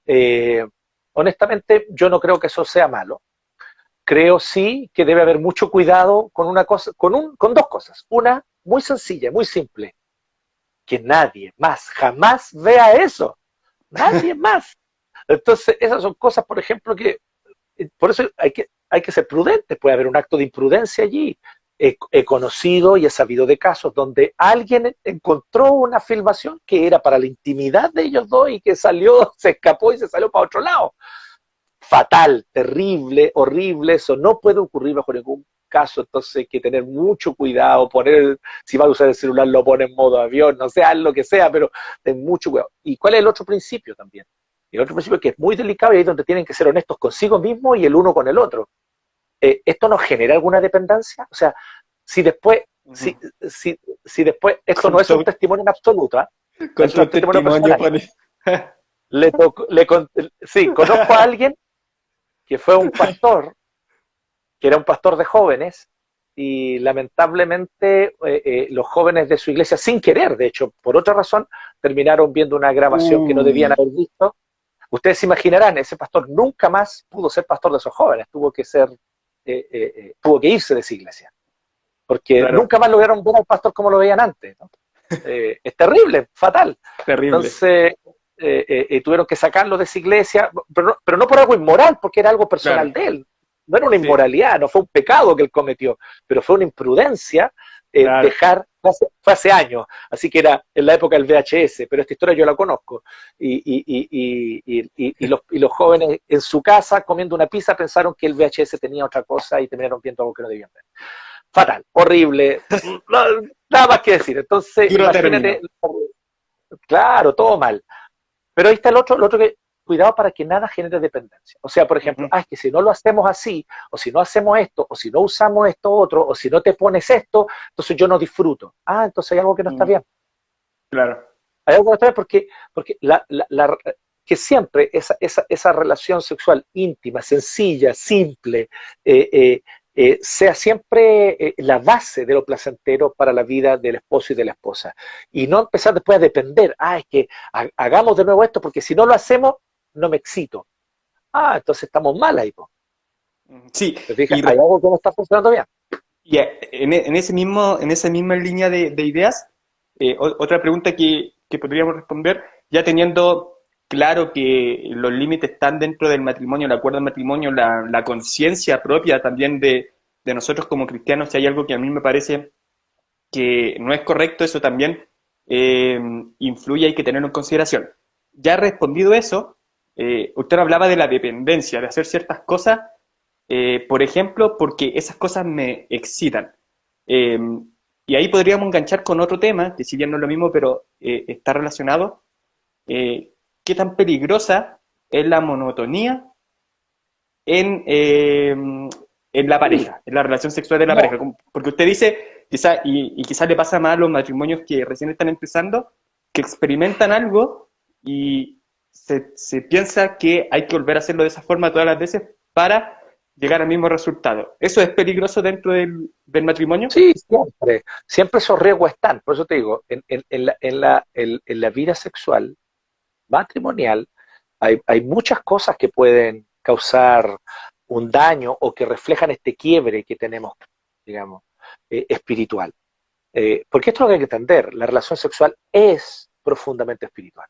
S2: Eh, Honestamente, yo no creo que eso sea malo. Creo sí que debe haber mucho cuidado con una cosa, con dos cosas. Una, muy sencilla, muy simple, que nadie más jamás vea eso. Nadie más. Entonces, esas son cosas, por ejemplo, que por eso hay que ser prudentes, puede haber un acto de imprudencia allí. He conocido y he sabido de casos donde alguien encontró una filmación que era para la intimidad de ellos dos y que salió, se escapó y se salió para otro lado. Fatal, terrible, horrible, eso no puede ocurrir bajo ningún caso, entonces hay que tener mucho cuidado, si va a usar el celular lo pone en modo avión, no sé, haz lo que sea, pero ten mucho cuidado. ¿Y cuál es el otro principio también? El otro principio que es muy delicado y ahí es donde tienen que ser honestos consigo mismos y el uno con el otro. ¿Esto nos genera alguna dependencia? O sea, si después,
S1: Ujú.
S2: si, si después esto no
S1: Con
S2: es un
S1: todo,
S2: testimonio en absoluta,
S1: con
S2: es
S1: todo
S2: un
S1: el
S2: testimonio
S1: testimonio,
S2: personal.
S1: pone.
S2: Le tocó, sí, conozco a alguien que fue un pastor, que era un pastor de jóvenes, y lamentablemente los jóvenes de su iglesia, sin querer, de hecho, por otra razón, terminaron viendo una grabación que no debían
S1: Uy,
S2: haber visto. Ustedes se imaginarán, ese pastor nunca más pudo ser pastor de esos jóvenes, tuvo que irse de esa iglesia, porque
S1: claro,
S2: nunca más lograron ver al pastor como lo veían antes, ¿no? Es terrible, fatal.
S1: terrible.
S2: Entonces, tuvieron que sacarlo de esa iglesia, pero no por algo inmoral, porque era algo personal
S1: Claro.
S2: de él. no era una
S1: Sí,
S2: inmoralidad, no fue un pecado que él cometió, pero fue una imprudencia
S1: claro.
S2: dejar, fue hace años, así que era en la época del VHS, pero esta historia yo la conozco. Y los jóvenes en su casa comiendo una pizza pensaron que el VHS tenía otra cosa y terminaron viendo algo que no debían ver. Fatal, horrible, nada más que decir. Entonces,
S1: Duro
S2: imagínate,
S1: término.
S2: claro, todo mal. Pero ahí está el otro que, cuidado para que nada genere dependencia. O sea, por ejemplo,
S1: Ujú,
S2: es que si no lo hacemos así, o si no hacemos esto, o si no usamos esto otro, o si no te pones esto, entonces yo no disfruto. Entonces hay algo que no está
S1: mm,
S2: bien.
S1: claro.
S2: Hay algo que no está bien porque que siempre esa relación sexual íntima, sencilla, simple, eh, eh, sea siempre la base de lo placentero para la vida del esposo y de la esposa. Y no empezar después a depender. Es que hagamos de nuevo esto, porque si no lo hacemos, no me excito. Entonces estamos mal ahí, po.
S1: Sí,
S2: ¿Te fijas?
S1: y,
S2: Hay algo que no está funcionando bien.
S1: en ese mismo, en esa misma línea de ideas, otra pregunta que podríamos responder, ya teniendo claro que los límites están dentro del matrimonio, el acuerdo del matrimonio, la conciencia propia también de nosotros como cristianos, si hay algo que a mí me parece que no es correcto, eso también eh, influye, hay que tenerlo en consideración. Ya respondido eso, usted hablaba de la dependencia, de hacer ciertas cosas, por ejemplo, porque esas cosas me excitan. Eh, y ahí podríamos enganchar con otro tema, que si bien no es lo mismo, pero está relacionado. ¿Qué tan peligrosa es la monotonía en la
S2: Sí,
S1: pareja, en la relación sexual de la
S2: no,
S1: pareja? Porque usted dice, quizá, y quizás le pasa más a los matrimonios que recién están empezando, que experimentan algo y se piensa que hay que volver a hacerlo de esa forma todas las veces para llegar al mismo resultado. ¿Eso es peligroso dentro del matrimonio?
S2: sí, siempre. Siempre esos riesgos están. Por eso te digo, en la vida sexual matrimonial, hay muchas cosas que pueden causar un daño o que reflejan este quiebre que tenemos, digamos, espiritual. Porque esto es lo que hay que entender, la relación sexual es profundamente espiritual,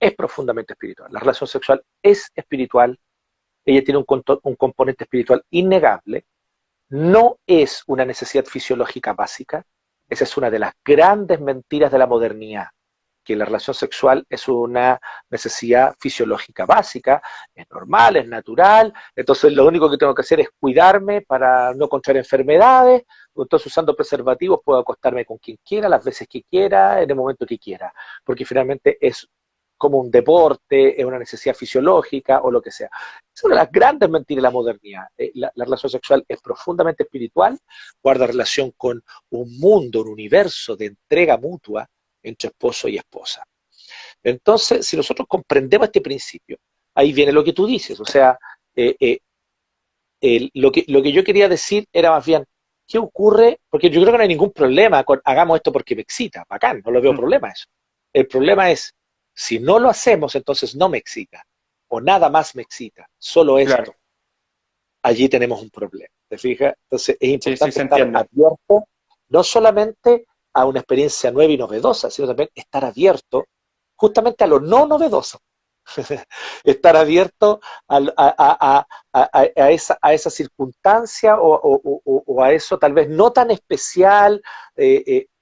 S2: es profundamente espiritual. La relación sexual es espiritual, ella tiene un componente espiritual innegable, no es una necesidad fisiológica básica, esa es una de las grandes mentiras de la modernidad, que la relación sexual es una necesidad fisiológica básica, es normal, es natural, entonces lo único que tengo que hacer es cuidarme para no contraer enfermedades, entonces usando preservativos puedo acostarme con quien quiera, las veces que quiera, en el momento que quiera, porque finalmente es como un deporte, es una necesidad fisiológica o lo que sea. Es una de las grandes mentiras de la modernidad. La relación sexual es profundamente espiritual, guarda relación con un mundo, un universo de entrega mutua entre esposo y esposa. Entonces, si nosotros comprendemos este principio, ahí viene lo que tú dices, o sea, eh, eh, lo que yo quería decir era más bien, ¿qué ocurre? Porque yo creo que no hay ningún problema con hagamos esto porque me excita, bacán, no lo veo problema eso. El problema es, si no lo hacemos, entonces no me excita, o nada más me excita, solo
S1: Claro,
S2: esto. Allí tenemos un problema, ¿te fijas? Entonces es
S1: sí, sí,
S2: importante
S1: se
S2: estar
S1: entiende.
S2: abierto no solamente a una experiencia nueva y novedosa, sino también estar abierto justamente a lo no novedoso. Estar abierto a esa circunstancia o a eso tal vez no tan especial,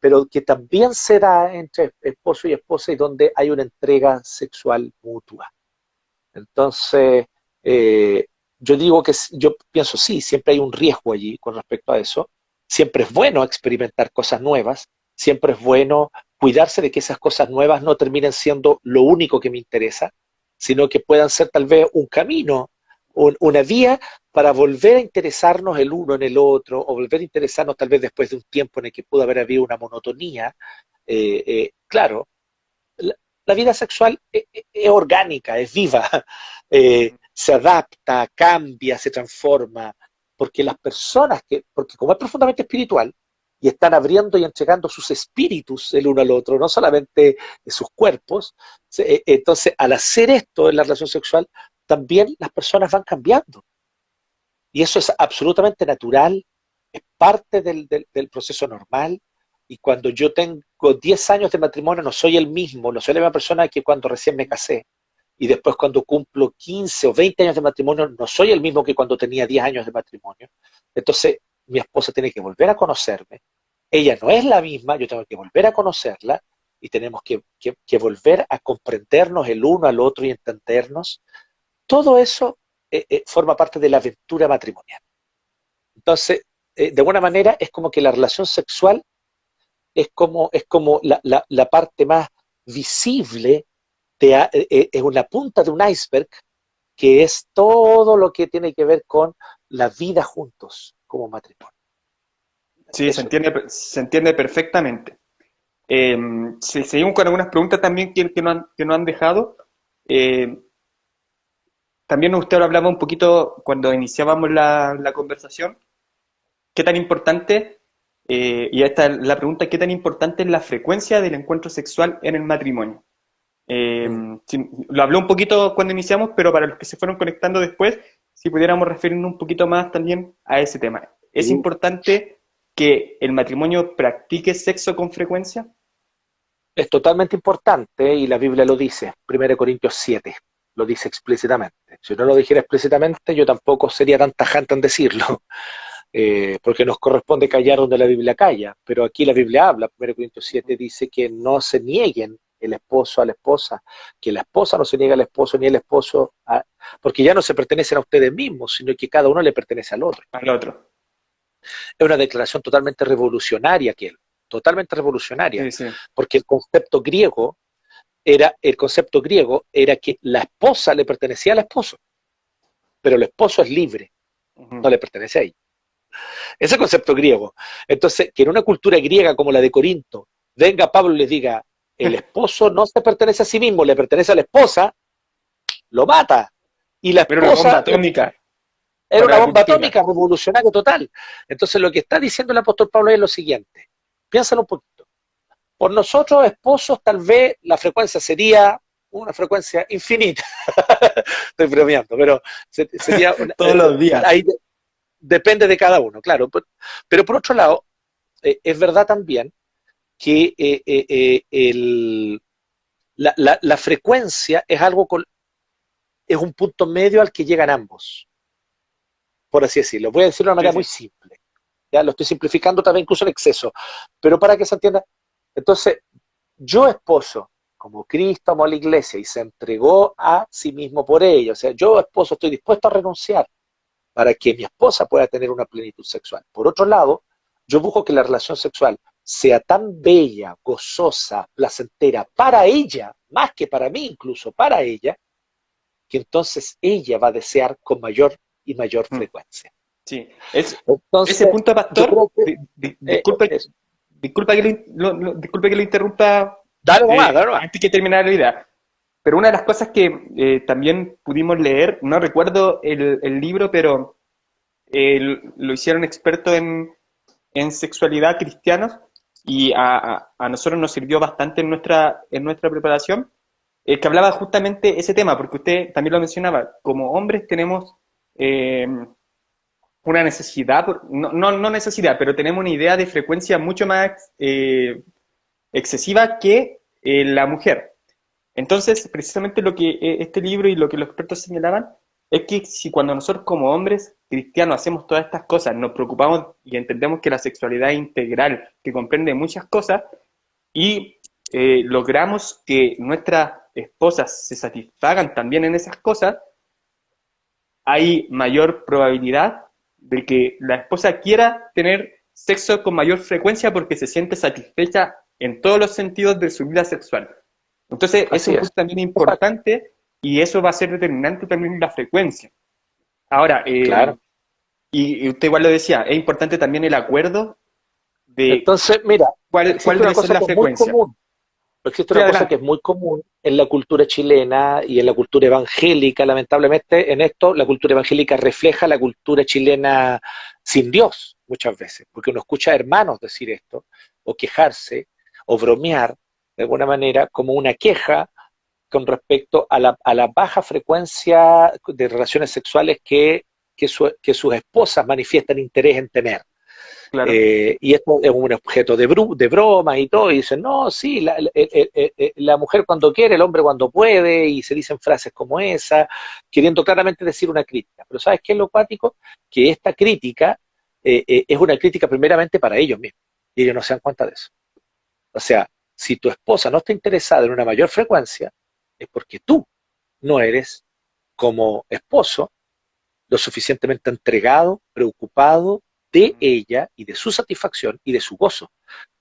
S2: pero que también se da entre esposo y esposa y donde hay una entrega sexual mutua. Entonces, eh, yo digo que yo pienso, sí, siempre hay un riesgo allí con respecto a eso. Siempre es bueno experimentar cosas nuevas, siempre es bueno cuidarse de que esas cosas nuevas no terminen siendo lo único que me interesa, sino que puedan ser tal vez un camino, una vía para volver a interesarnos el uno en el otro, o volver a interesarnos tal vez después de un tiempo en el que pudo haber habido una monotonía. Claro, la vida sexual es orgánica, es viva, se adapta, cambia, se transforma, porque las personas porque como es profundamente espiritual, y están abriendo y entregando sus espíritus el uno al otro, no solamente sus cuerpos, entonces al hacer esto en la relación sexual, también las personas van cambiando. Y eso es absolutamente natural, es parte del proceso normal. Y cuando yo tengo 10 años de matrimonio, no soy el mismo, no soy la misma persona que cuando recién me casé. y después cuando cumplo 15 o 20 años de matrimonio no soy el mismo que cuando tenía 10 años de matrimonio. Entonces mi esposa tiene que volver a conocerme, ella no es la misma, yo tengo que volver a conocerla y tenemos que volver a comprendernos el uno al otro y entendernos. Todo eso forma parte de la aventura matrimonial. Entonces, de alguna manera es como que la relación sexual es como la parte más visible, es una punta de un iceberg que es todo lo que tiene que ver con la vida juntos como matrimonio.
S1: Sí,
S2: Eso.
S1: se entiende perfectamente. Si seguimos con algunas preguntas también que nos han dejado. Eh, También usted hablaba un poquito cuando iniciábamos la conversación, qué tan importante, y esta es la pregunta, qué tan importante es la frecuencia del encuentro sexual en el matrimonio. Eh,
S2: Mm.
S1: lo habló un poquito cuando iniciamos, pero para los que se fueron conectando después, si pudiéramos referirnos un poquito más también a ese tema. ¿Es
S2: Sí.
S1: importante que el matrimonio practique sexo con frecuencia?
S2: Es totalmente importante y la Biblia lo dice, 1 Corintios 7 lo dice explícitamente. Si no lo dijera explícitamente, yo tampoco sería tan tajante en decirlo, porque nos corresponde callar donde la Biblia calla, pero aquí la Biblia habla, 1 Corintios 7 dice que no se nieguen el esposo a la esposa, que la esposa no se niegue al esposo ni el esposo, porque ya no se pertenecen a ustedes mismos, sino que cada uno le pertenece al otro.
S1: Al otro.
S2: Es una declaración totalmente revolucionaria,
S1: Sí, sí.
S2: porque el concepto griego era que la esposa le pertenecía al esposo, pero el esposo es libre, no
S1: Ujú.
S2: le pertenece a ella. Ese concepto griego. Entonces, que en una cultura griega como la de Corinto, venga Pablo y les diga, el esposo no se pertenece a sí mismo, le pertenece a la esposa, lo mata. Y la
S1: Pero una bomba
S2: esposa
S1: atómica
S2: era
S1: para
S2: una
S1: la
S2: bomba
S1: cultura.
S2: atómica revolucionaria total. Entonces, lo que está diciendo el apóstol Pablo es lo siguiente. Piénsalo un poquito. Por nosotros, esposos, tal vez la frecuencia sería una frecuencia infinita. Estoy bromeando, pero sería
S1: Todos los días.
S2: ahí depende de cada uno, claro. Pero por otro lado, es verdad también que la frecuencia es es un punto medio al que llegan ambos, por así decirlo. Voy a decirlo de una
S1: Sí,
S2: manera muy
S1: sí.
S2: simple. Ya lo estoy simplificando también incluso en exceso, pero para que se entienda. Entonces, yo esposo, como Cristo amó a la iglesia y se entregó a sí mismo por ella, o sea, yo esposo estoy dispuesto a renunciar para que mi esposa pueda tener una plenitud sexual. Por otro lado, yo busco que la relación sexual sea tan bella, gozosa, placentera para ella, más que para mí, incluso para ella, que entonces ella va a desear con mayor y mayor
S1: Mm.
S2: frecuencia.
S1: Sí. Ese
S2: Entonces,
S1: punto,
S2: yo
S1: pastor,
S2: creo que
S1: disculpe,
S2: es,
S1: disculpe que lo interrumpa
S2: dale nomás, dale nomás.
S1: antes que terminar la idea. Pero una de las cosas que también pudimos leer, no recuerdo el libro, pero lo hicieron expertos en sexualidad cristianos y a nosotros nos sirvió bastante en nuestra preparación, que hablaba justamente ese tema, porque usted también lo mencionaba, como hombres tenemos eh, una necesidad, no necesidad, pero tenemos una idea de frecuencia mucho más excesiva que la mujer. Entonces, precisamente lo que este libro y lo que los expertos señalaban es que si cuando nosotros como hombres cristianos hacemos todas estas cosas, nos preocupamos y entendemos que la sexualidad es integral, que comprende muchas cosas, y logramos que nuestras esposas se satisfagan también en esas cosas, hay mayor probabilidad de que la esposa quiera tener sexo con mayor frecuencia porque se siente satisfecha en todos los sentidos de su vida sexual. Entonces, es
S2: Así
S1: un
S2: es.
S1: punto también
S2: Exacto.
S1: importante y eso va a ser determinante también en la frecuencia. Ahora,
S2: Claro.
S1: y usted igual lo decía, es importante también el acuerdo de
S2: Entonces, mira,
S1: cuál
S2: existe una
S1: debe ser
S2: cosa
S1: la
S2: que es muy
S1: frecuencia.
S2: común. Existe
S1: Sí,
S2: una cosa que es
S1: adelante.
S2: muy común en la cultura chilena y en la cultura evangélica, lamentablemente, en esto la cultura evangélica refleja la cultura chilena sin Dios muchas veces, porque uno escucha a hermanos decir esto, o quejarse, o bromear de alguna manera como una queja con respecto a la baja frecuencia de relaciones sexuales que sus esposas manifiestan interés en tener.
S1: claro.
S2: Y esto es un objeto de broma y todo, y dicen, no, sí, la mujer cuando quiere, el hombre cuando puede, y se dicen frases como esa, queriendo claramente decir una crítica. Pero ¿sabes qué es lo cuático? Que esta crítica es una crítica primeramente para ellos mismos, y ellos no se dan cuenta de eso. O sea, si tu esposa no está interesada en una mayor frecuencia, es porque tú no eres como esposo lo suficientemente entregado, preocupado de ella y de su satisfacción y de su gozo.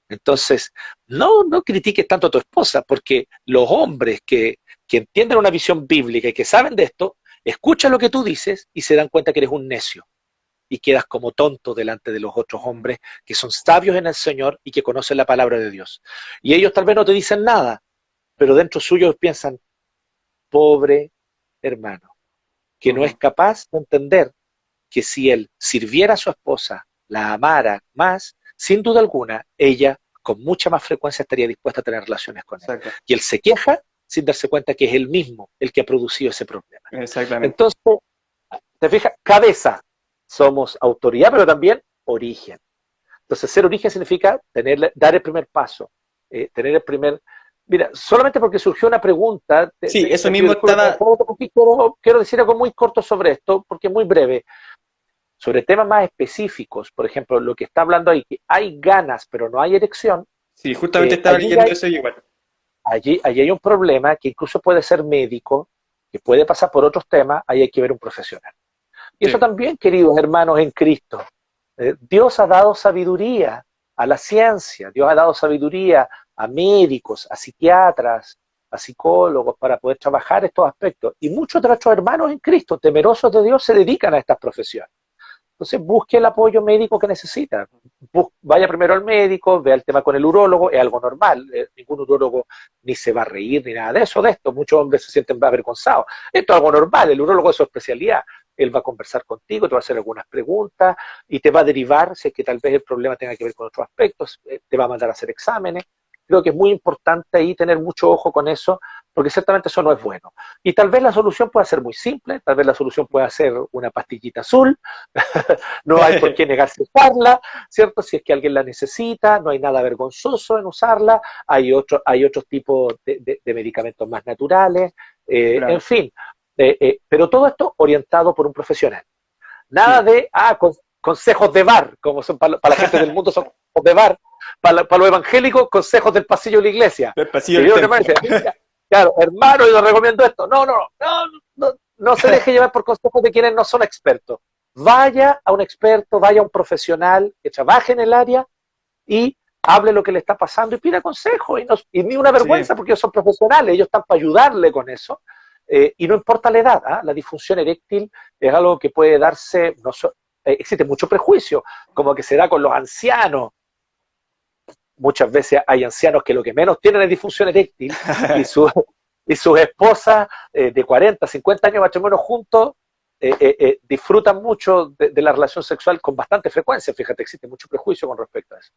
S2: Entonces, no critiques tanto a tu esposa, porque los hombres que entienden una visión bíblica y que saben de esto, escuchan lo que tú dices y se dan cuenta que eres un necio y quedas como tonto delante de los otros hombres que son sabios en el Señor y que conocen la palabra de Dios. Y ellos tal vez no te dicen nada, pero dentro suyo piensan, pobre hermano, que no es capaz de entender que si él sirviera a su esposa, la amara más, sin duda alguna, ella con mucha más frecuencia estaría dispuesta a tener relaciones con él.
S1: Exacto.
S2: Y él se queja sin darse cuenta que es él mismo el que ha producido ese problema.
S1: Exactamente.
S2: Entonces, te fijas, cabeza, somos autoridad, pero también origen. Entonces, ser origen significa dar el primer paso, tener el primer... Mira, solamente porque surgió una pregunta,
S1: Sí, eso mismo estaba...
S2: quiero decir algo muy corto sobre esto, porque es muy breve. Sobre temas más específicos, por ejemplo, lo que está hablando ahí, que hay ganas, pero no hay erección,
S1: Sí, justamente estaba leyendo eso igual.
S2: allí hay un problema que incluso puede ser médico, que puede pasar por otros temas, ahí hay que ver un profesional. Y
S1: Sí,
S2: eso también, queridos hermanos en Cristo, Dios ha dado sabiduría a la ciencia, Dios ha dado sabiduría a médicos, a psiquiatras, a psicólogos para poder trabajar estos aspectos. Y muchos de nuestros hermanos en Cristo, temerosos de Dios, se dedican a estas profesiones. Entonces busque el apoyo médico que necesita. Vaya primero al médico, vea el tema con el urólogo, es algo normal. Ningún urólogo ni se va a reír ni nada de eso, de esto. Muchos hombres se sienten avergonzados. Esto es algo normal, el urólogo es su especialidad. Él va a conversar contigo, te va a hacer algunas preguntas y te va a derivar, si es que tal vez el problema tenga que ver con otros aspectos, te va a mandar a hacer exámenes. Creo que es muy importante ahí tener mucho ojo con eso, porque ciertamente eso no es bueno. Y tal vez la solución pueda ser muy simple, tal vez la solución pueda ser una pastillita azul, no hay por qué negarse a usarla, ¿cierto? Si es que alguien la necesita, no hay nada vergonzoso en usarla, hay otros tipos de medicamentos más naturales,
S1: claro.
S2: en fin, pero todo esto orientado por un profesional. Nada
S1: Sí.
S2: de, consejos de bar, como son para la gente del mundo, son consejos de bar, para los evangélicos, consejos del pasillo de la iglesia.
S1: El pasillo del templo.
S2: Claro, hermano, yo recomiendo esto. No se deje llevar por consejos de quienes no son expertos. Vaya a un experto, vaya a un profesional que trabaje en el área y hable lo que le está pasando y pida consejo. Y ni una vergüenza,
S1: Sí.
S2: porque ellos son profesionales, ellos están para ayudarle con eso. Y no importa la edad, la disfunción eréctil es algo que puede darse, existe mucho prejuicio, como que se da con los ancianos. Muchas veces hay ancianos que lo que menos tienen es disfunción eréctil y, y sus esposas de 40, 50 años de matrimonio juntos disfrutan mucho de la relación sexual con bastante frecuencia. Fíjate, existe mucho prejuicio con respecto a eso.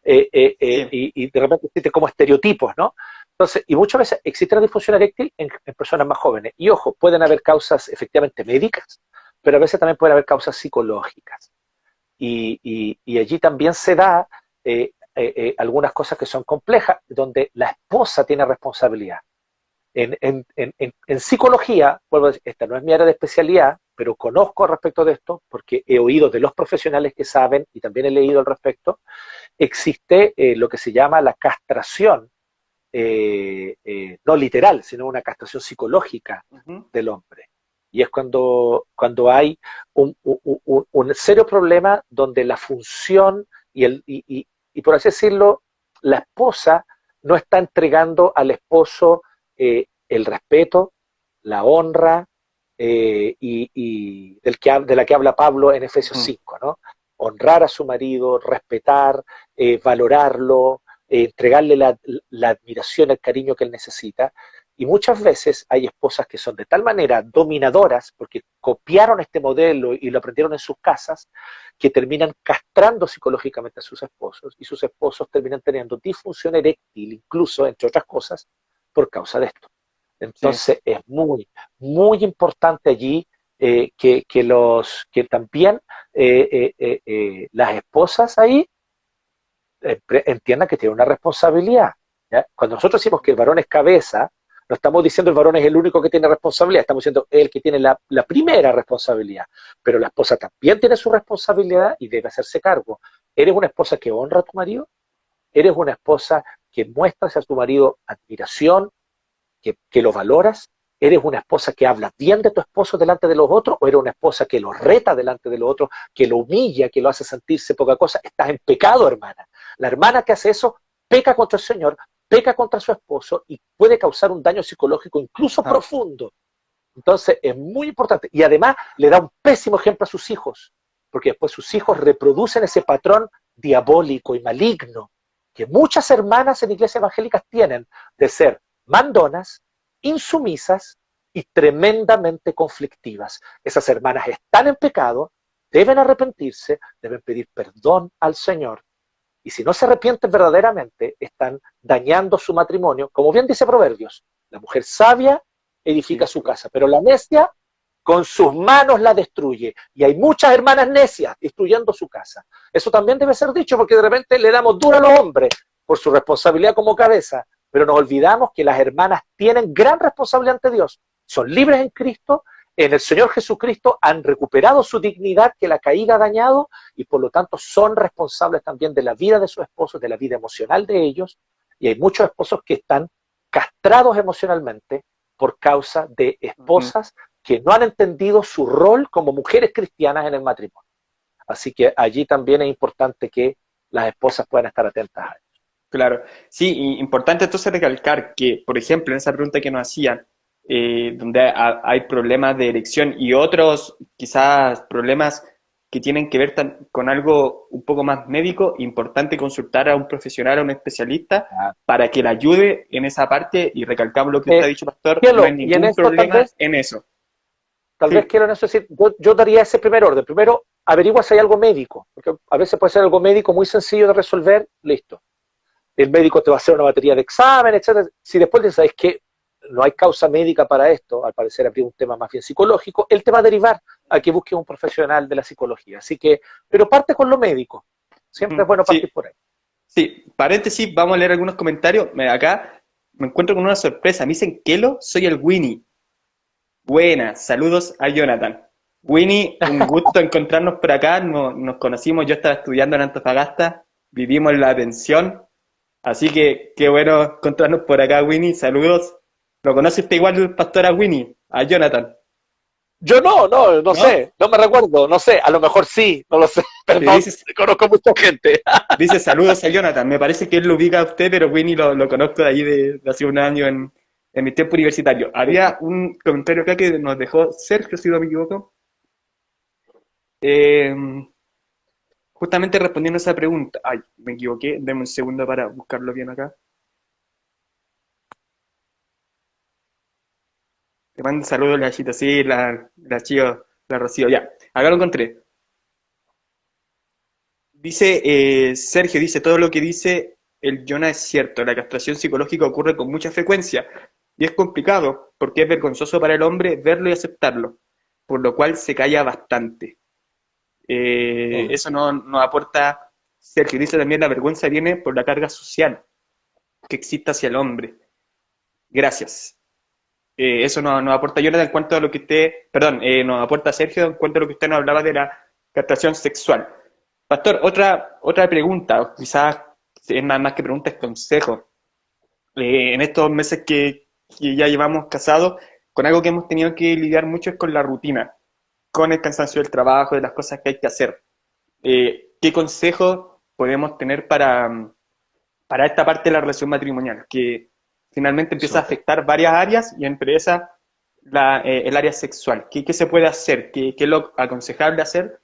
S1: Sí.
S2: Y de repente existen como estereotipos, ¿no? Entonces, y muchas veces existe la disfunción eréctil en personas más jóvenes. Y ojo, pueden haber causas efectivamente médicas, pero a veces también pueden haber causas psicológicas. Y allí también se da algunas cosas que son complejas, donde la esposa tiene responsabilidad. En psicología, vuelvo a decir, esta no es mi área de especialidad, pero conozco respecto de esto porque he oído de los profesionales que saben y también he leído al respecto. Existe lo que se llama la castración, no literal, sino una castración psicológica del hombre. Y es cuando hay un serio problema donde la función y por así decirlo, la esposa no está entregando al esposo el respeto, la honra de la que habla Pablo en Efesios 5, ¿no? Honrar a su marido, respetar, valorarlo, entregarle la admiración, el cariño que él necesita. Y muchas veces hay esposas que son de tal manera dominadoras, porque copiaron este modelo y lo aprendieron en sus casas, que terminan castrando psicológicamente a sus esposos, y sus esposos terminan teniendo disfunción eréctil, incluso, entre otras cosas, por causa de esto. Entonces
S1: Sí.
S2: es muy, muy importante allí que también las esposas ahí entiendan que tienen una responsabilidad. ¿Ya? Cuando nosotros decimos que el varón es cabeza, no estamos diciendo el varón es el único que tiene responsabilidad, estamos diciendo el que tiene la primera responsabilidad, pero la esposa también tiene su responsabilidad y debe hacerse cargo. ¿Eres una esposa que honra a tu marido? ¿Eres una esposa que muestras a tu marido admiración, que lo valoras? ¿Eres una esposa que habla bien de tu esposo delante de los otros? ¿O eres una esposa que lo reta delante de los otros, que lo humilla, que lo hace sentirse poca cosa? Estás en pecado, hermana. La hermana que hace eso peca contra el Señor, peca contra su esposo y puede causar un daño psicológico incluso profundo. Entonces es muy importante. Y además le da un pésimo ejemplo a sus hijos, porque después sus hijos reproducen ese patrón diabólico y maligno que muchas hermanas en iglesias evangélicas tienen de ser mandonas, insumisas y tremendamente conflictivas. Esas hermanas están en pecado, deben arrepentirse, deben pedir perdón al Señor. Y si no se arrepienten verdaderamente, están dañando su matrimonio. Como bien dice Proverbios, la mujer sabia edifica su casa, pero la necia con sus manos la destruye. Y hay muchas hermanas necias destruyendo su casa. Eso también debe ser dicho, porque de repente le damos duro a los hombres por su responsabilidad como cabeza, pero nos olvidamos que las hermanas tienen gran responsabilidad ante Dios. Son libres en Cristo, en el Señor Jesucristo han recuperado su dignidad que la caída ha dañado y por lo tanto son responsables también de la vida de sus esposos, de la vida emocional de ellos. Y hay muchos esposos que están castrados emocionalmente por causa de esposas que no han entendido su rol como mujeres cristianas en el matrimonio. Así que allí también es importante que las esposas puedan estar atentas a ello.
S1: Claro, sí, y importante entonces recalcar que, por ejemplo, en esa pregunta que nos hacían, donde hay problemas de erección y otros quizás problemas que tienen que ver con algo un poco más médico, importante consultar a un profesional, a un especialista, para que le ayude en esa parte, y recalcamos lo que usted ha dicho, pastor, no hay ningún problema en eso.
S2: Tal vez quiero en eso decir, yo daría ese primer orden. Primero, averigua si hay algo médico, porque a veces puede ser algo médico muy sencillo de resolver, listo. El médico te va a hacer una batería de exámenes, etcétera. Si después le sabes que no hay causa médica para esto, al parecer habría un tema más bien psicológico, él te va a derivar a que busques un profesional de la psicología. Así que, pero parte con lo médico. Siempre es bueno partir por ahí.
S1: Sí, paréntesis, vamos a leer algunos comentarios. Acá me encuentro con una sorpresa. Me dicen, Kelo, soy el Winnie. Buenas, saludos a Jonathan. Winnie, un gusto encontrarnos por acá. Nos conocimos, yo estaba estudiando en Antofagasta, vivimos en la pensión. Así que qué bueno encontrarnos por acá, Winnie. Saludos. ¿Lo conoce usted igual el pastor a Winnie? A Jonathan.
S2: Yo no sé, no me recuerdo, no sé, a lo mejor sí, no lo sé, pero no, conozco mucha gente.
S1: Dice saludos a Jonathan, me parece que él lo ubica a usted, pero Winnie lo conozco de ahí de hace un año en mi tiempo universitario. Había un comentario acá que nos dejó Sergio, si no me equivoco. Justamente respondiendo a esa pregunta. Ay, me equivoqué, deme un segundo para buscarlo bien acá. Te mando un saludo, la chita, sí, la Chío, la Rocío, ya. Acá lo encontré. Dice, Sergio, dice, todo lo que dice el Jonah es cierto, la castración psicológica ocurre con mucha frecuencia y es complicado porque es vergonzoso para el hombre verlo y aceptarlo, por lo cual se calla bastante. Eso no aporta, Sergio, dice también la vergüenza viene por la carga social que existe hacia el hombre. Gracias. Eso nos aporta Jonathan en cuanto a lo que usted, perdón, nos aporta Sergio en cuanto a lo que usted nos hablaba de la castración sexual. Pastor, otra pregunta, quizás es más que pregunta, es consejo. En estos meses que ya llevamos casados, con algo que hemos tenido que lidiar mucho es con la rutina, con el cansancio del trabajo, de las cosas que hay que hacer. ¿Qué consejos podemos tener para esta parte de la relación matrimonial? Que finalmente empieza a afectar varias áreas y entre esas el área sexual. ¿Qué se puede hacer? ¿Qué es lo aconsejable hacer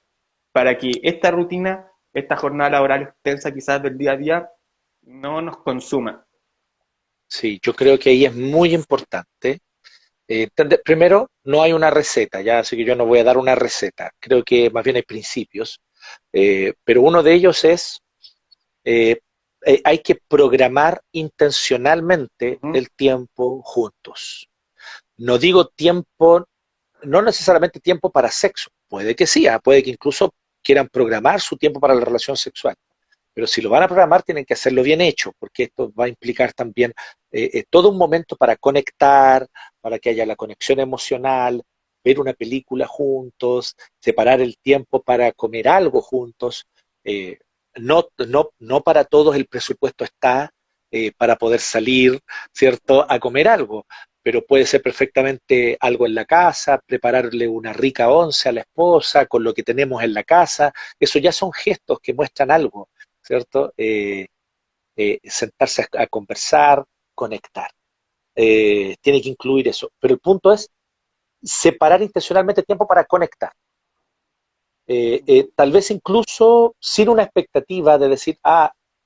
S1: para que esta rutina, esta jornada laboral extensa quizás del día a día, no nos consuma?
S2: Sí, yo creo que ahí es muy importante. Primero, no hay una receta, ya, así que yo no voy a dar una receta. Creo que más bien hay principios, pero uno de ellos es, hay que programar intencionalmente el tiempo juntos. No digo tiempo no necesariamente tiempo para sexo. Puede que sí, puede que incluso quieran programar su tiempo para la relación sexual. Pero si lo van a programar, tienen que hacerlo bien hecho, porque esto va a implicar también todo un momento para conectar, para que haya la conexión emocional, ver una película juntos, separar el tiempo para comer algo juntos. Eh, no para todos el presupuesto está para poder salir, ¿cierto?, a comer algo, pero puede ser perfectamente algo en la casa, prepararle una rica once a la esposa con lo que tenemos en la casa. Eso ya son gestos que muestran algo, ¿cierto? Sentarse a conversar, conectar. Tiene que incluir eso. Pero el punto es separar intencionalmente tiempo para conectar. Tal vez incluso sin una expectativa de decir,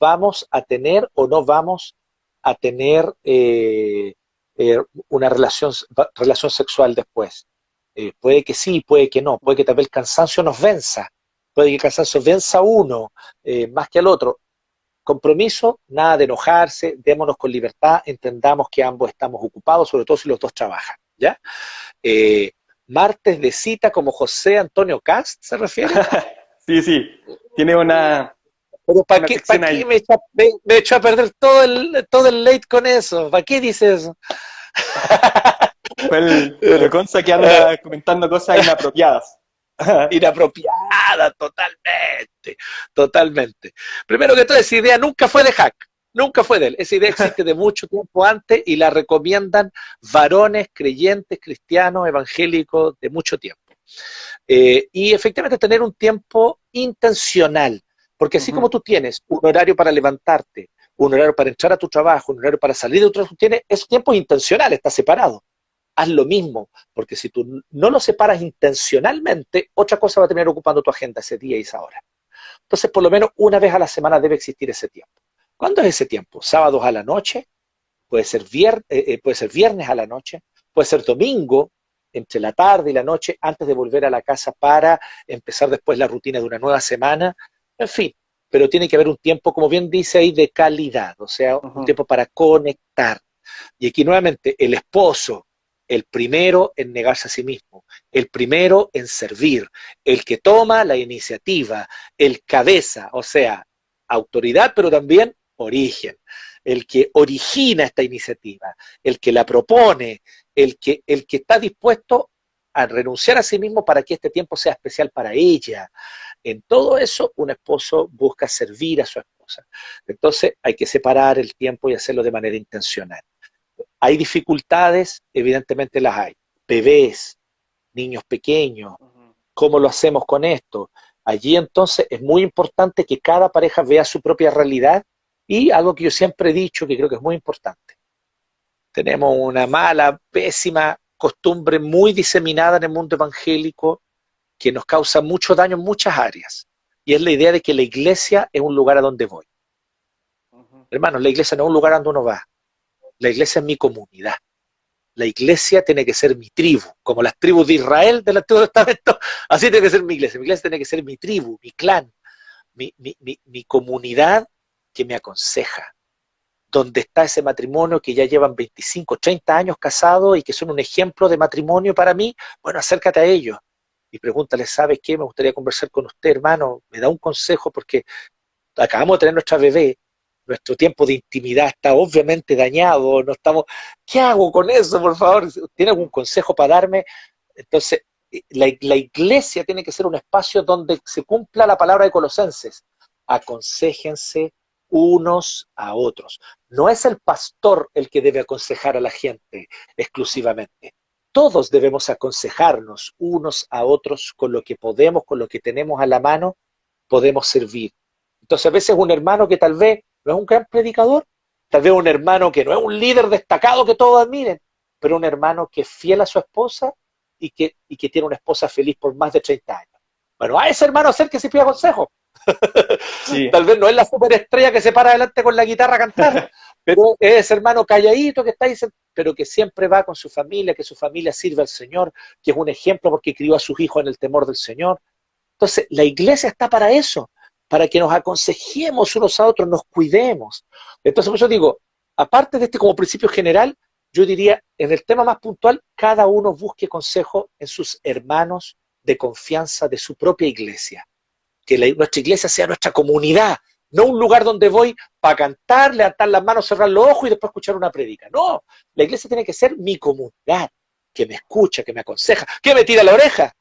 S2: vamos a tener o no vamos a tener una relación sexual después. Puede que sí, puede que no, puede que tal vez el cansancio nos venza, puede que el cansancio venza a uno más que al otro. Compromiso, nada de enojarse, démonos con libertad, entendamos que ambos estamos ocupados, sobre todo si los dos trabajan, ¿ya? Eh, Martes de cita como José Antonio Cast, ¿se refiere?
S1: Sí, sí, tiene
S2: Pero ¿para
S1: una
S2: qué,
S1: sección ahí.
S2: me echó a perder todo el late con eso? ¿Para qué dices eso?
S1: Fue el Gonza que anda comentando cosas inapropiadas.
S2: Inapropiada, totalmente, totalmente. Primero que todo, esa idea nunca fue de Hack, nunca fue de él. Esa idea existe de mucho tiempo antes y la recomiendan varones creyentes, cristianos, evangélicos de mucho tiempo. Y efectivamente tener un tiempo intencional, porque así como tú tienes un horario para levantarte, un horario para entrar a tu trabajo, un horario para salir de tu trabajo, tú tienes ese tiempo intencional, está separado. Haz lo mismo, porque si tú no lo separas intencionalmente, otra cosa va a terminar ocupando tu agenda ese día y esa hora. Entonces, por lo menos una vez a la semana debe existir ese tiempo. ¿Cuándo es ese tiempo? ¿Sábados a la noche? Puede ser viernes a la noche, puede ser domingo, entre la tarde y la noche, antes de volver a la casa para empezar después la rutina de una nueva semana. En fin, pero tiene que haber un tiempo, como bien dice ahí, de calidad, o sea, un tiempo para conectar. Y aquí nuevamente, el esposo, el primero en negarse a sí mismo, el primero en servir, el que toma la iniciativa, el cabeza, o sea, autoridad, pero también origen, el que origina esta iniciativa, el que la propone, el que está dispuesto a renunciar a sí mismo para que este tiempo sea especial para ella. En todo eso, un esposo busca servir a su esposa. Entonces, hay que separar el tiempo y hacerlo de manera intencional. Hay dificultades, evidentemente las hay. Bebés, niños pequeños, ¿cómo lo hacemos con esto? Allí entonces es muy importante que cada pareja vea su propia realidad y algo que yo siempre he dicho, que creo que es muy importante. Tenemos una mala, pésima costumbre muy diseminada en el mundo evangélico que nos causa mucho daño en muchas áreas. Y es la idea de que la iglesia es un lugar a donde voy. Hermanos, la iglesia no es un lugar a donde uno va. La iglesia es mi comunidad. La iglesia tiene que ser mi tribu, como las tribus de Israel del Antiguo Testamento, así tiene que ser mi iglesia. Mi iglesia tiene que ser mi tribu, mi clan, mi comunidad que me aconseja, donde está ese matrimonio que ya llevan 25, 30 años casados y que son un ejemplo de matrimonio para mí. Bueno, acércate a ellos y pregúntale, ¿sabes qué? Me gustaría conversar con usted, hermano, me da un consejo porque acabamos de tener nuestra bebé, nuestro tiempo de intimidad está obviamente dañado, no estamos, ¿qué hago con eso, por favor? ¿Tiene algún consejo para darme? Entonces, la iglesia tiene que ser un espacio donde se cumpla la palabra de Colosenses, aconséjense unos a otros. No es el pastor el que debe aconsejar a la gente exclusivamente. Todos debemos aconsejarnos unos a otros con lo que podemos, con lo que tenemos a la mano, podemos servir. Entonces a veces un hermano que tal vez no es un gran predicador, tal vez un hermano que no es un líder destacado que todos admiren, pero un hermano que es fiel a su esposa y que tiene una esposa feliz por más de 30 años. Bueno, a ese hermano acérquese y pida consejo.
S1: Sí.
S2: Tal vez no es la superestrella que se para adelante con la guitarra a cantar, pero es ese hermano calladito que está ahí, pero que siempre va con su familia, que su familia sirve al Señor, que es un ejemplo porque crió a sus hijos en el temor del Señor. Entonces, la iglesia está para eso, para que nos aconsejemos unos a otros, nos cuidemos. Entonces, por eso digo, aparte de este como principio general, yo diría, en el tema más puntual, cada uno busque consejo en sus hermanos de confianza de su propia iglesia. Que nuestra iglesia sea nuestra comunidad, no un lugar donde voy para cantar, levantar las manos, cerrar los ojos y después escuchar una prédica. No, la iglesia tiene que ser mi comunidad, que me escucha, que me aconseja, que me tira la oreja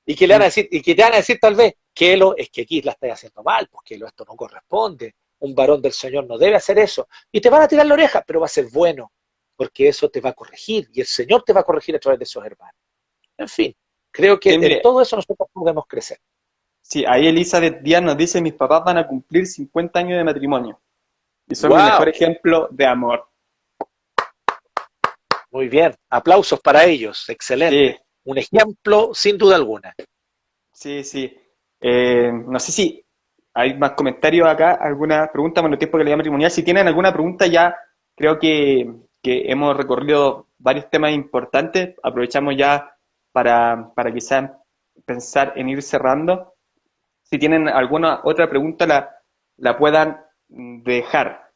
S2: y que le van a decir, y que te van a decir tal vez, Kelo, es que aquí la estás haciendo mal, porque esto no corresponde, un varón del Señor no debe hacer eso, y te van a tirar la oreja, pero va a ser bueno, porque eso te va a corregir, y el Señor te va a corregir a través de esos hermanos. En fin, creo que
S1: Sí,
S2: en
S1: mire,
S2: todo eso nosotros podemos crecer.
S1: sí, ahí Elizabeth Díaz nos dice, mis papás van a cumplir 50 años de matrimonio y son mi mejor
S2: ¡Wow!
S1: ejemplo de amor.
S2: Muy bien, aplausos para ellos,
S1: Sí,
S2: excelente. Un ejemplo sin duda alguna.
S1: sí, sí. No sé si hay más comentarios acá, alguna pregunta, bueno, tiempo que le da matrimonial. Si tienen alguna pregunta ya, creo que hemos recorrido varios temas importantes. Aprovechamos ya para quizás pensar en ir cerrando. Si tienen alguna otra pregunta, la puedan dejar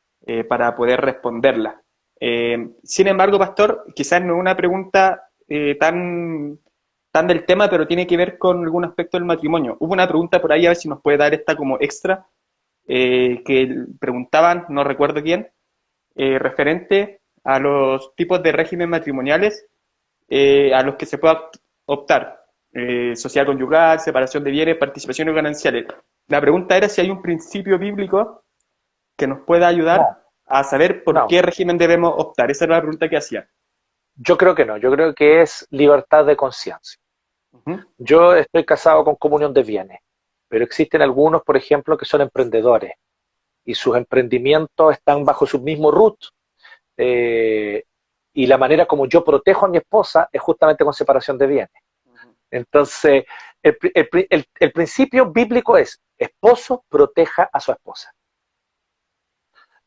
S1: para poder responderla. Sin embargo, Pastor, quizás no es una pregunta tan del tema, pero tiene que ver con algún aspecto del matrimonio. Hubo una pregunta por ahí, a ver si nos puede dar esta como extra, que preguntaban, no recuerdo quién, referente a los tipos de régimen matrimoniales a los que se puede optar. Social conyugal, separación de bienes, participaciones gananciales. La pregunta era si hay un principio bíblico que nos pueda ayudar
S2: No,
S1: a saber por
S2: no,
S1: qué régimen debemos optar. Esa era la pregunta que hacía.
S2: yo creo que no, yo creo que es libertad de conciencia.
S1: Ujú,
S2: Yo estoy casado con comunión de bienes, pero existen algunos, por ejemplo, que son emprendedores y sus emprendimientos están bajo su mismo root. eh, y la manera como yo protejo a mi esposa es justamente con separación de bienes.
S1: ujú.
S2: Entonces, el principio bíblico es, esposo proteja a su esposa.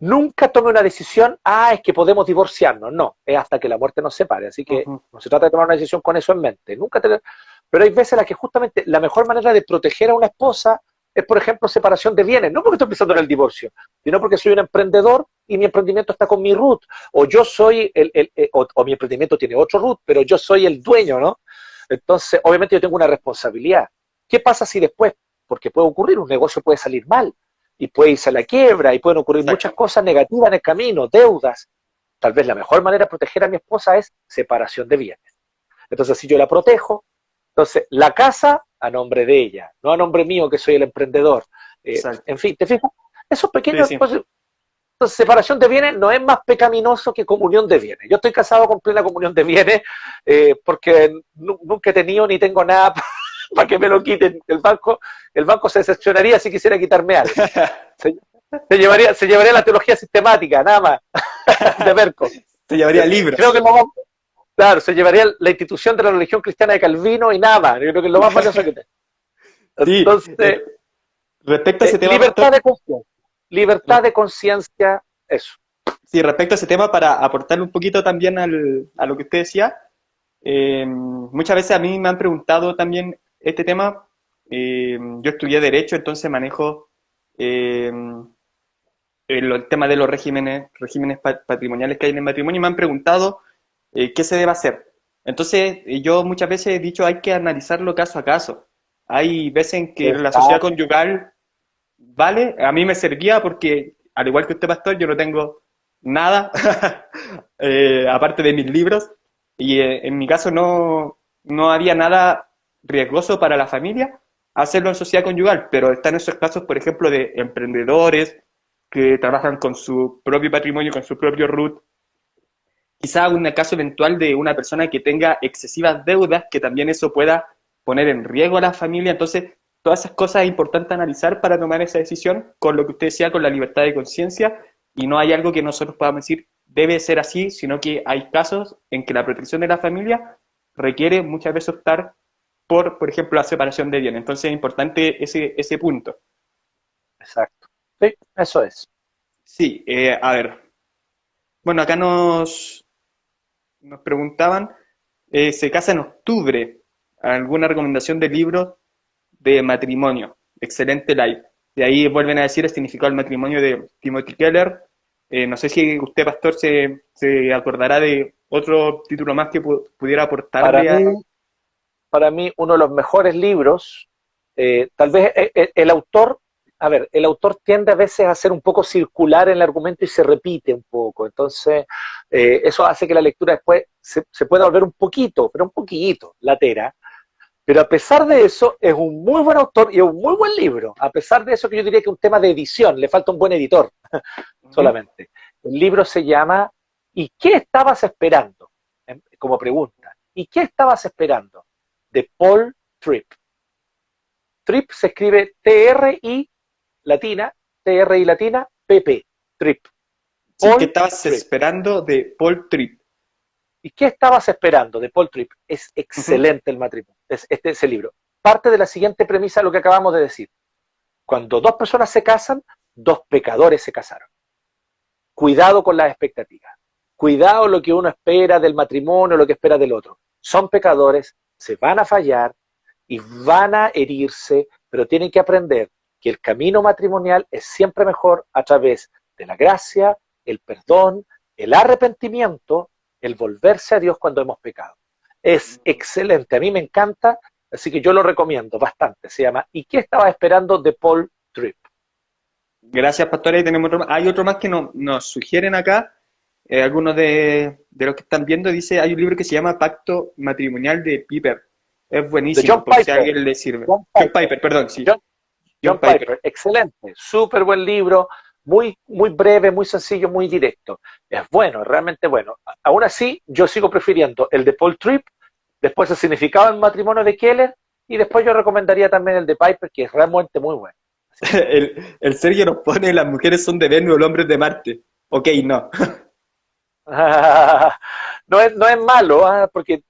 S2: Nunca tome una decisión, es que podemos divorciarnos. No, es hasta que la muerte nos separe. Así que
S1: Ujú.
S2: no se trata de tomar una decisión con eso en mente. Pero hay veces en las que justamente la mejor manera de proteger a una esposa es, por ejemplo, separación de bienes. No porque estoy pensando en el divorcio, sino porque soy un emprendedor y mi emprendimiento está con mi root. O yo soy, o mi emprendimiento tiene otro root, pero yo soy el dueño, ¿no? Entonces, obviamente yo tengo una responsabilidad. ¿Qué pasa si después? Porque puede ocurrir, un negocio puede salir mal y puede irse a la quiebra y pueden ocurrir muchas
S1: Exacto.
S2: cosas negativas en el camino, deudas. Tal vez la mejor manera de proteger a mi esposa es separación de bienes. Entonces, si yo la protejo, entonces la casa a nombre de ella, no a nombre mío que soy el emprendedor.
S1: Exacto.
S2: En fin, ¿te fijas? Esos
S1: Sí,
S2: pequeños...
S1: sí.
S2: Pues, entonces, separación de bienes no es más pecaminoso que comunión de bienes. Yo estoy casado con plena comunión de bienes porque nunca he tenido ni tengo nada para que me lo quiten. El banco se decepcionaría si quisiera quitarme algo. Se, se llevaría la teología sistemática, nada más, de Berco.
S1: Se llevaría libros.
S2: Creo que claro, se llevaría la institución de la religión cristiana de Calvino y nada más. Yo creo que es lo más valioso que tengo.
S1: Sí,
S2: Entonces,
S1: respecto a ese tema,
S2: libertad
S1: Pastor,
S2: de conciencia. Libertad de conciencia, eso.
S1: sí, respecto a ese tema, para aportarle un poquito también a lo que usted decía, muchas veces a mí me han preguntado también este tema. Yo estudié Derecho, entonces manejo eh, el tema de los regímenes patrimoniales que hay en el matrimonio y me han preguntado qué se debe hacer. Entonces, yo muchas veces he dicho hay que analizarlo caso a caso. Hay veces en que la sociedad
S2: Exacto.
S1: conyugal vale, a mí me servía porque, al igual que usted, pastor, yo no tengo nada aparte de mis libros y en mi caso no había nada riesgoso para la familia hacerlo en sociedad conyugal, pero están esos casos, por ejemplo, de emprendedores que trabajan con su propio patrimonio, con su propio root. Quizá un caso eventual de una persona que tenga excesivas deudas, que también eso pueda poner en riesgo a la familia. Entonces, todas esas cosas es importante analizar para tomar esa decisión con lo que usted decía, con la libertad de conciencia, y no hay algo que nosotros podamos decir debe ser así, sino que hay casos en que la protección de la familia requiere muchas veces optar por ejemplo, la separación de bienes. Entonces es importante ese punto.
S2: Exacto. Sí, eso es.
S1: Sí, a ver. Bueno, acá nos preguntaban, se casa en octubre, ¿alguna recomendación de libros de matrimonio? Excelente live. De ahí vuelven a decir el significado del matrimonio de Timothy Keller. No sé si usted, pastor, se acordará de otro título más que pudiera
S2: Para
S1: aportarle a...
S2: mí, para mí uno de los mejores libros, tal vez el autor, a ver, el autor tiende a veces a ser un poco circular en el argumento y se repite un poco, entonces eso hace que la lectura después se pueda volver un poquito, pero un poquito, latera, pero a pesar de eso es un muy buen autor y es un muy buen libro, a pesar de eso que yo diría que es un tema de edición, le falta un buen editor
S1: Ujú.
S2: solamente. El libro se llama ¿Y qué estabas esperando? Como pregunta. ¿Y qué estabas esperando? De Paul Tripp. Tripp se escribe T-R-I latina, T-R-I latina, P-P. Tripp.
S1: Sí, ¿qué
S2: Paul
S1: estabas
S2: Tripp.
S1: esperando de Paul Tripp?
S2: ¿Y qué estabas esperando de Paul Tripp? Es
S1: Ujú.
S2: excelente el matrimonio, ese libro. Parte de la siguiente premisa de lo que acabamos de decir. Cuando dos personas se casan, dos pecadores se casaron. Cuidado con las expectativas. Cuidado lo que uno espera del matrimonio, lo que espera del otro. Son pecadores, se van a fallar y van a herirse, pero tienen que aprender que el camino matrimonial es siempre mejor a través de la gracia, el perdón, el arrepentimiento, el volverse a Dios cuando hemos pecado. Es excelente, a mí me encanta, así que yo lo recomiendo bastante. Se llama ¿Y qué estaba esperando de Paul Tripp?
S1: Gracias, pastor. Ahí tenemos otro más. Hay otro más que nos sugieren acá. Algunos de los que están viendo dice, hay un libro que se llama Pacto Matrimonial de Piper. Es
S2: De
S1: buenísimo,
S2: John
S1: por si a
S2: Piper.
S1: alguien le sirve.
S2: John
S1: John
S2: Piper.
S1: Piper, perdón, sí.
S2: John,
S1: John
S2: John
S1: Piper.
S2: Piper, excelente, súper buen libro, muy, muy breve, muy sencillo, muy directo. Es bueno, realmente bueno. Aún así, yo sigo prefiriendo el de Paul Tripp, después el significado del matrimonio de Keller, y después yo recomendaría también el de Piper, que es realmente muy bueno. Así que,
S1: El Sergio nos pone, las mujeres son de Venus, el hombre es de Marte. Ok, no.
S2: no es malo, porque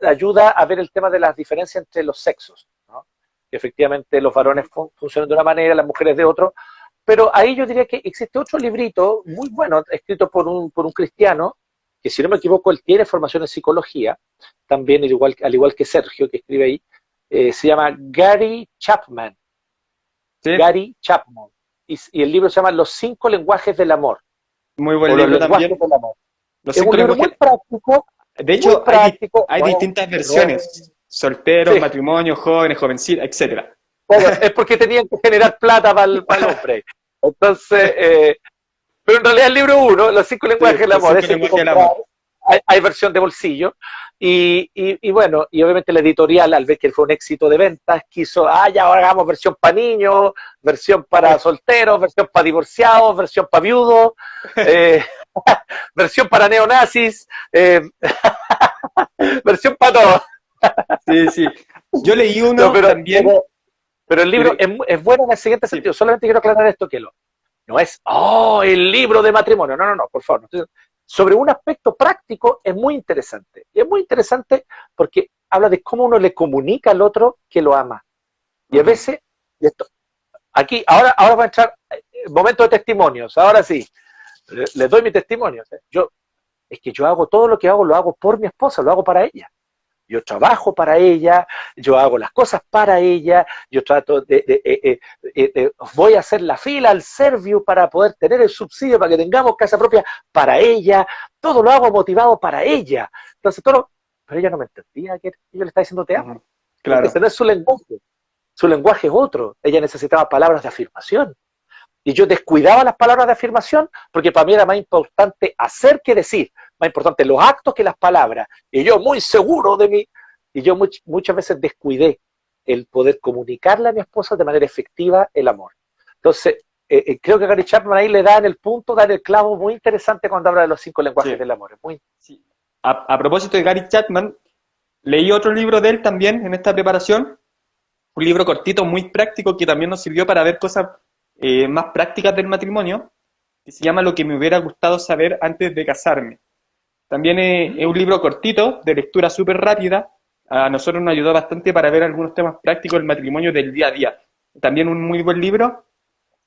S2: ayuda a ver el tema de las diferencias entre los sexos, ¿no? Que efectivamente los varones funcionan de una manera, las mujeres de otro, pero ahí yo diría que existe otro librito muy bueno, escrito por un cristiano, que si no me equivoco, él tiene formación en psicología, también al igual que Sergio, que escribe ahí, se llama Gary Chapman,
S1: Sí,
S2: Gary Chapman, y el libro se llama Los 5 lenguajes del amor,
S1: muy buen
S2: o los
S1: libro
S2: lenguajes
S1: también.
S2: del amor.
S1: Los
S2: Es
S1: cinco
S2: un libro
S1: lenguajes. De
S2: muy
S1: hecho,
S2: práctico,
S1: hay
S2: bueno,
S1: distintas
S2: pero
S1: versiones. Solteros,
S2: sí,
S1: matrimonio, jóvenes, jovencitas, etcétera.
S2: bueno, es porque tenían que generar plata para el hombre. Entonces, pero en realidad el libro uno, Los 5 lenguajes
S1: Sí,
S2: del
S1: los
S2: amor,
S1: cinco
S2: ese hay que
S1: lenguajes del
S2: comprar,
S1: amor.
S2: hay versión de bolsillo, y bueno, y obviamente la editorial, al ver que fue un éxito de ventas, quiso, ya ahora hagamos versión para niños, versión para solteros, versión para divorciados, versión para viudos, eh, versión para neonazis, versión para todo.
S1: Sí, sí. Yo leí
S2: No,
S1: uno también.
S2: pero el libro
S1: le-
S2: es bueno en el siguiente
S1: sí.
S2: sentido. Solamente quiero aclarar esto, que no es, el libro de matrimonio. No, no, no, por favor. Sobre un aspecto práctico es muy interesante. Y es muy interesante porque habla de cómo uno le comunica al otro que lo ama. Y a
S1: Ujú.
S2: veces, y esto, aquí, ahora va a entrar momento de testimonios. Ahora sí, les doy mi testimonio. Es que yo hago todo lo que hago, lo hago por mi esposa, lo hago para ella. Yo trabajo para ella, yo hago las cosas para ella, yo trato voy a hacer la fila al Servio para poder tener el subsidio para que tengamos casa propia para ella, todo lo hago motivado para ella. Entonces, pero ella no me entendía que yo le estaba diciendo te amo,
S1: Ujú.
S2: porque
S1: Claro.
S2: ese no es su lenguaje es otro, ella necesitaba palabras de afirmación. Y yo descuidaba las palabras de afirmación porque para mí era más importante hacer que decir, más importante los actos que las palabras. Y yo muy seguro de mí, y yo muchas veces descuidé el poder comunicarle a mi esposa de manera efectiva el amor. Entonces, creo que Gary Chapman ahí le da en el punto, da en el clavo muy interesante cuando habla de los 5 lenguajes
S1: Sí,
S2: del amor. Muy,
S1: sí. A propósito de Gary Chapman, leí otro libro de él también en esta preparación. Un libro cortito, muy práctico, que también nos sirvió para ver cosas más prácticas del matrimonio, que se llama Lo que me hubiera gustado saber antes de casarme. También es un libro cortito, de lectura súper rápida. A nosotros nos ayudó bastante para ver algunos temas prácticos del matrimonio del día a día. También un muy buen libro,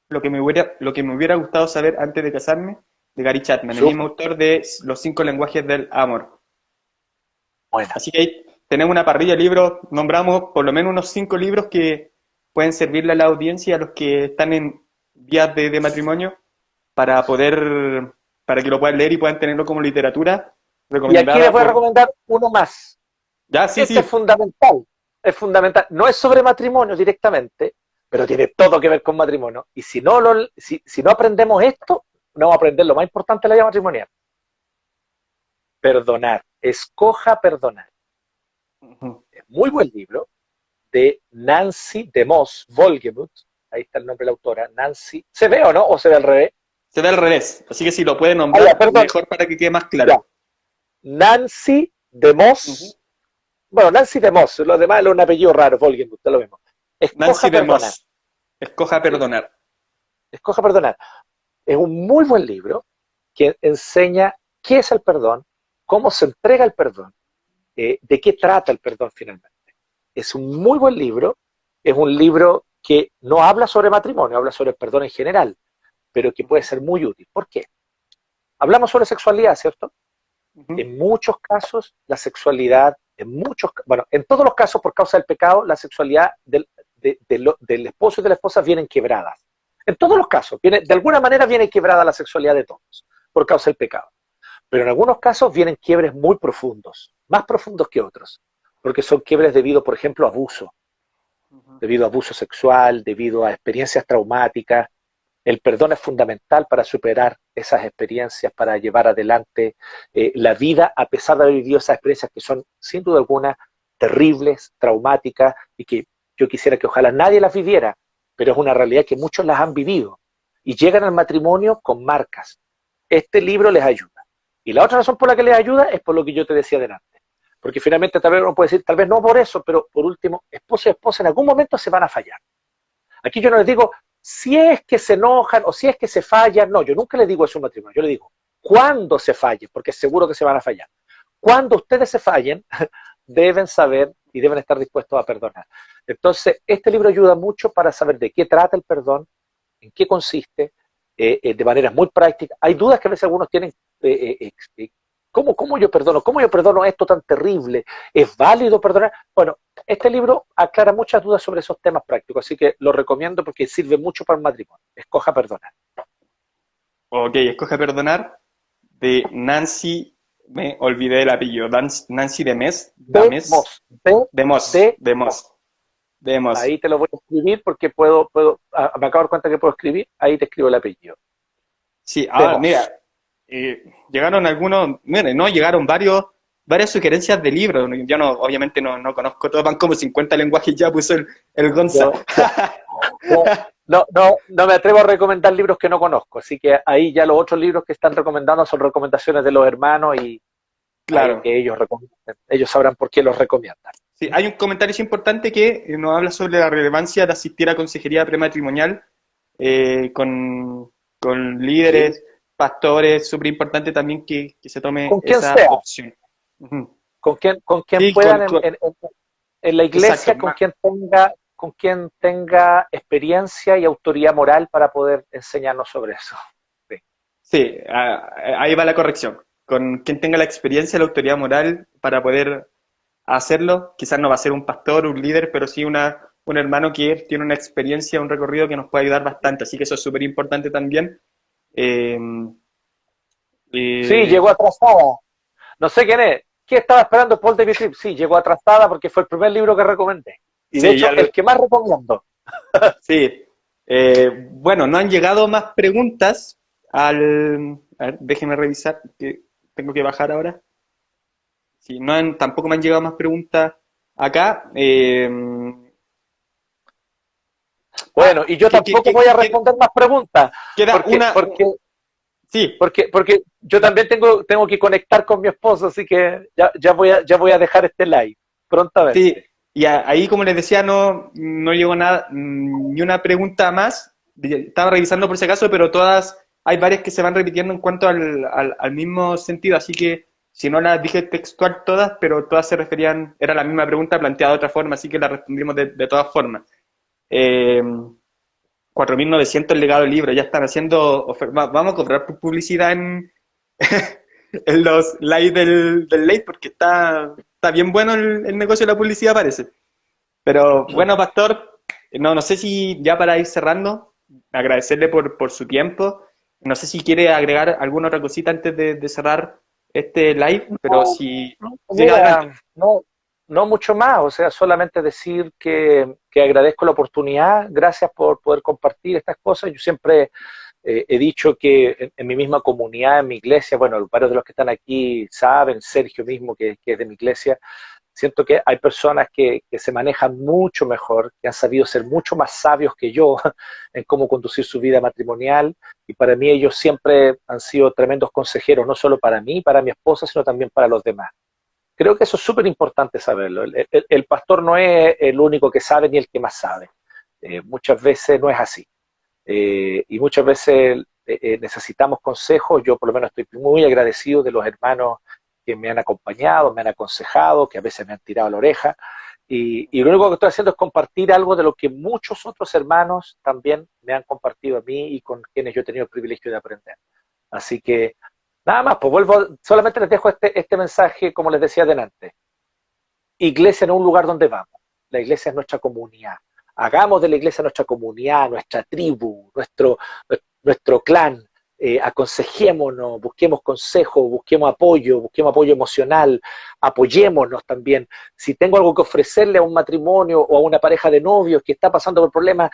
S1: lo que me hubiera gustado saber antes de casarme, de Gary Chapman, el mismo
S2: súper
S1: autor de Los 5 lenguajes del amor.
S2: buena.
S1: Así que ahí tenemos una parrilla de libros, nombramos por lo menos unos 5 libros que pueden servirle a la audiencia, a los que están en vías de matrimonio, para poder, para que lo puedan leer y puedan tenerlo como literatura
S2: Y aquí les
S1: recomendada
S2: voy a
S1: por...
S2: recomendar uno más.
S1: Ya, sí,
S2: Este
S1: sí.
S2: es fundamental. Es fundamental. No es sobre matrimonio directamente, pero tiene todo que ver con matrimonio. Y si no aprendemos esto, no vamos a aprender lo más importante de la vida matrimonial. Perdonar. Escoja perdonar.
S1: Ujú.
S2: Es muy buen libro de Nancy DeMoss Wolgemuth. Ahí está el nombre de la autora. Nancy. ¿Se ve o no? ¿O se ve al revés?
S1: Se ve al revés, así que si lo puede
S2: Ah, ya,
S1: nombrar,
S2: perdón.
S1: mejor para que quede más
S2: Ya.
S1: claro.
S2: Nancy
S1: Ujú.
S2: DeMoss. Bueno, Nancy DeMoss. Lo demás es un apellido raro. Wolgemuth, es lo mismo.
S1: Nancy
S2: Escoja perdonar.
S1: DeMoss, escoja
S2: Sí.
S1: perdonar.
S2: Escoja perdonar. Es un muy buen libro que enseña qué es el perdón, cómo se entrega el perdón, de qué trata el perdón finalmente. Es un muy buen libro, es un libro que no habla sobre matrimonio, habla sobre el perdón en general, pero que puede ser muy útil. ¿Por qué? Hablamos sobre sexualidad, ¿cierto?
S1: Ujú.
S2: En muchos casos, la sexualidad, bueno, en todos los casos, por causa del pecado, la sexualidad del esposo y de la esposa vienen quebradas. En todos los casos, de alguna manera viene quebrada la sexualidad de todos, por causa del pecado. Pero en algunos casos vienen quiebres muy profundos, más profundos que otros, porque son quiebres debido, por ejemplo, a abuso,
S1: Ujú.
S2: debido a abuso sexual, debido a experiencias traumáticas. El perdón es fundamental para superar esas experiencias, para llevar adelante la vida, a pesar de haber vivido esas experiencias que son, sin duda alguna, terribles, traumáticas, y que yo quisiera que ojalá nadie las viviera, pero es una realidad que muchos las han vivido, y llegan al matrimonio con marcas. Este libro les ayuda. Y la otra razón por la que les ayuda es por lo que yo te decía delante. Porque finalmente tal vez uno puede decir, tal vez no por eso, pero por último, esposo y esposa en algún momento se van a fallar. Aquí yo no les digo, si es que se enojan o si es que se fallan, no, yo nunca les digo eso a un matrimonio, yo les digo, cuando se fallen, porque seguro que se van a fallar. Cuando ustedes se fallen, deben saber y deben estar dispuestos a perdonar. Entonces, este libro ayuda mucho para saber de qué trata el perdón, en qué consiste, de manera muy práctica. Hay dudas que a veces algunos tienen, ¿cómo yo perdono? ¿Cómo yo perdono esto tan terrible? ¿Es válido perdonar? Bueno, este libro aclara muchas dudas sobre esos temas prácticos, así que lo recomiendo porque sirve mucho para el matrimonio. Escoja perdonar.
S1: Ok, escoja perdonar de Nancy, me olvidé el apellido, Nancy
S2: Demos,
S1: DeMoss,
S2: de
S1: DeMoss, DeMoss.
S2: ahí te lo voy a escribir porque me acabo de dar cuenta que puedo escribir, ahí te escribo el apellido.
S1: Sí, ahora mira,
S2: Demos.
S1: llegaron algunos, mira, no, llegaron varias sugerencias de libros. Yo no, obviamente no conozco todo, van como 50 lenguajes ya puso el Gonza.
S2: No me atrevo a recomendar libros que no conozco, así que ahí ya los otros libros que están recomendando son recomendaciones de los hermanos y ahí
S1: Claro.
S2: que ellos sabrán por qué los recomiendan.
S1: Sí, hay un comentario importante que nos habla sobre la relevancia de asistir a consejería prematrimonial eh, con, con
S2: ¿Sí?
S1: líderes, pastores, súper importante también que se tome
S2: Con quien
S1: esa
S2: sea,
S1: opción. Ujú.
S2: con quien
S1: Sí,
S2: puedan en la
S1: exacto.
S2: iglesia, con quien tenga experiencia y autoridad moral para poder enseñarnos sobre eso. Sí.
S1: Sí, ahí va la corrección. Con quien tenga la experiencia, la autoridad moral para poder hacerlo, quizás no va a ser un pastor, un líder, pero sí un hermano que tiene una experiencia, un recorrido que nos puede ayudar bastante. Así que eso es súper importante también. Eh,
S2: Sí,
S1: eh,
S2: llegó atrasada. No sé quién es. ¿Qué estaba esperando Paul David Tripp? Sí, llegó atrasada porque fue el primer libro que recomendé. Y de
S1: sí,
S2: hecho, el que más recomiendo.
S1: sí. Bueno, no han llegado más preguntas A ver, déjenme revisar, que tengo que bajar ahora. Sí, tampoco me han llegado más preguntas acá.
S2: Bueno, y yo tampoco voy a responder más preguntas,
S1: queda
S2: porque, porque,
S1: sí,
S2: porque yo también tengo que conectar con mi esposo, así que ya voy a dejar este live
S1: sí.
S2: prontamente.
S1: Y ahí, como les decía, no llegó nada, ni una pregunta más. Estaba revisando por si acaso, pero hay varias que se van repitiendo en cuanto al mismo sentido, así que si no las dije textual todas, pero todas se referían, era la misma pregunta planteada de otra forma, así que la respondimos de todas formas. Eh, 4.900 el legado del libro, ya están haciendo vamos a cobrar publicidad en los live del late porque está bien bueno el negocio de la publicidad parece. Pero bueno, Pastor, no sé si ya para ir cerrando, agradecerle por su tiempo. No sé si quiere agregar alguna otra cosita antes de cerrar este live, pero
S2: No,
S1: si
S2: no,
S1: sigue adelante.
S2: mira, no, no mucho más, o sea, solamente decir que agradezco la oportunidad, gracias por poder compartir estas cosas. Yo siempre he dicho que en mi misma comunidad, en mi iglesia, bueno, varios de los que están aquí saben, Sergio mismo, que es de mi iglesia, siento que hay personas que se manejan mucho mejor, que han sabido ser mucho más sabios que yo en cómo conducir su vida matrimonial, y para mí ellos siempre han sido tremendos consejeros, no solo para mí, para mi esposa, sino también para los demás. Creo que eso es súper importante saberlo. El pastor no es el único que sabe ni el que más sabe. Muchas veces no es así. Y muchas veces necesitamos consejos. Yo por lo menos estoy muy agradecido de los hermanos que me han acompañado, me han aconsejado, que a veces me han tirado la oreja. Y lo único que estoy haciendo es compartir algo de lo que muchos otros hermanos también me han compartido a mí y con quienes yo he tenido el privilegio de aprender. Así que nada más, pues vuelvo, solamente les dejo este mensaje, como les decía delante. Iglesia no es un lugar donde vamos, la iglesia es nuestra comunidad. Hagamos de la iglesia nuestra comunidad, nuestra tribu, nuestro clan. Aconsejémonos, busquemos consejo, busquemos apoyo emocional, apoyémonos también. Si tengo algo que ofrecerle a un matrimonio o a una pareja de novios que está pasando por problemas,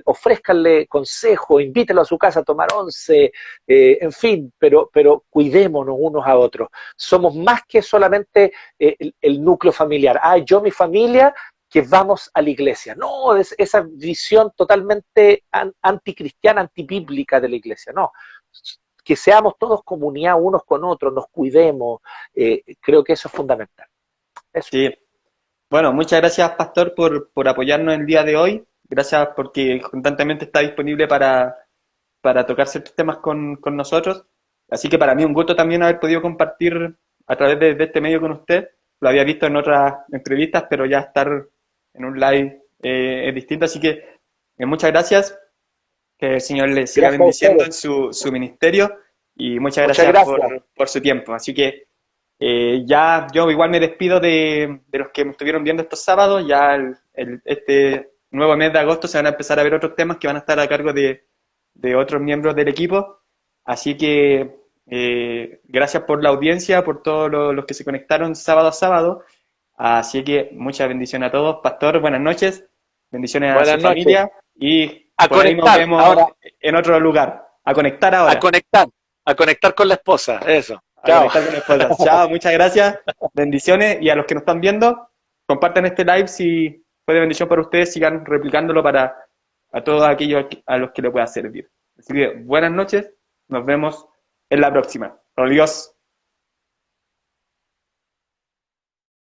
S2: ofrézcanle consejo, invítenlo a su casa a tomar once, en fin, pero cuidémonos unos a otros. Somos más que solamente el núcleo familiar. Ah, yo, mi familia, que vamos a la iglesia. No, es esa visión totalmente anticristiana, antibíblica de la iglesia. No, que seamos todos comunidad unos con otros, nos cuidemos. Creo que eso es fundamental. Eso.
S1: Sí. Bueno, muchas gracias, Pastor, por apoyarnos el día de hoy. Gracias porque constantemente está disponible para tocar ciertos temas con nosotros. Así que para mí un gusto también haber podido compartir a través de este medio con usted. Lo había visto en otras entrevistas, pero ya estar en un live es distinto. Así que muchas gracias. Que el Señor le siga
S2: Gracias a
S1: bendiciendo
S2: ustedes.
S1: en su ministerio y muchas
S2: Muchas
S1: gracias
S2: gracias.
S1: por su tiempo. Así que ya yo igual me despido de los que me estuvieron viendo estos sábados. Ya este nuevo mes de agosto se van a empezar a ver otros temas que van a estar a cargo de otros miembros del equipo. Así que gracias por la audiencia, por todos los que se conectaron sábado a sábado. Así que muchas bendiciones a todos. Pastor, buenas noches. Bendiciones a su
S2: Buenas noches.
S1: familia y
S2: A
S1: por ahí nos
S2: conectar.
S1: vemos
S2: Ahora,
S1: en otro lugar. A conectar
S2: a
S1: ahora.
S2: conectar. A conectar con la esposa. Eso.
S1: A
S2: Chao.
S1: conectar con las cosas. Chao, muchas gracias. Bendiciones. Y a los que nos están viendo, compartan este live si fue de bendición para ustedes. Sigan replicándolo para a todos aquellos a los que le pueda servir. Así que buenas noches. Nos vemos en la próxima. Por Dios.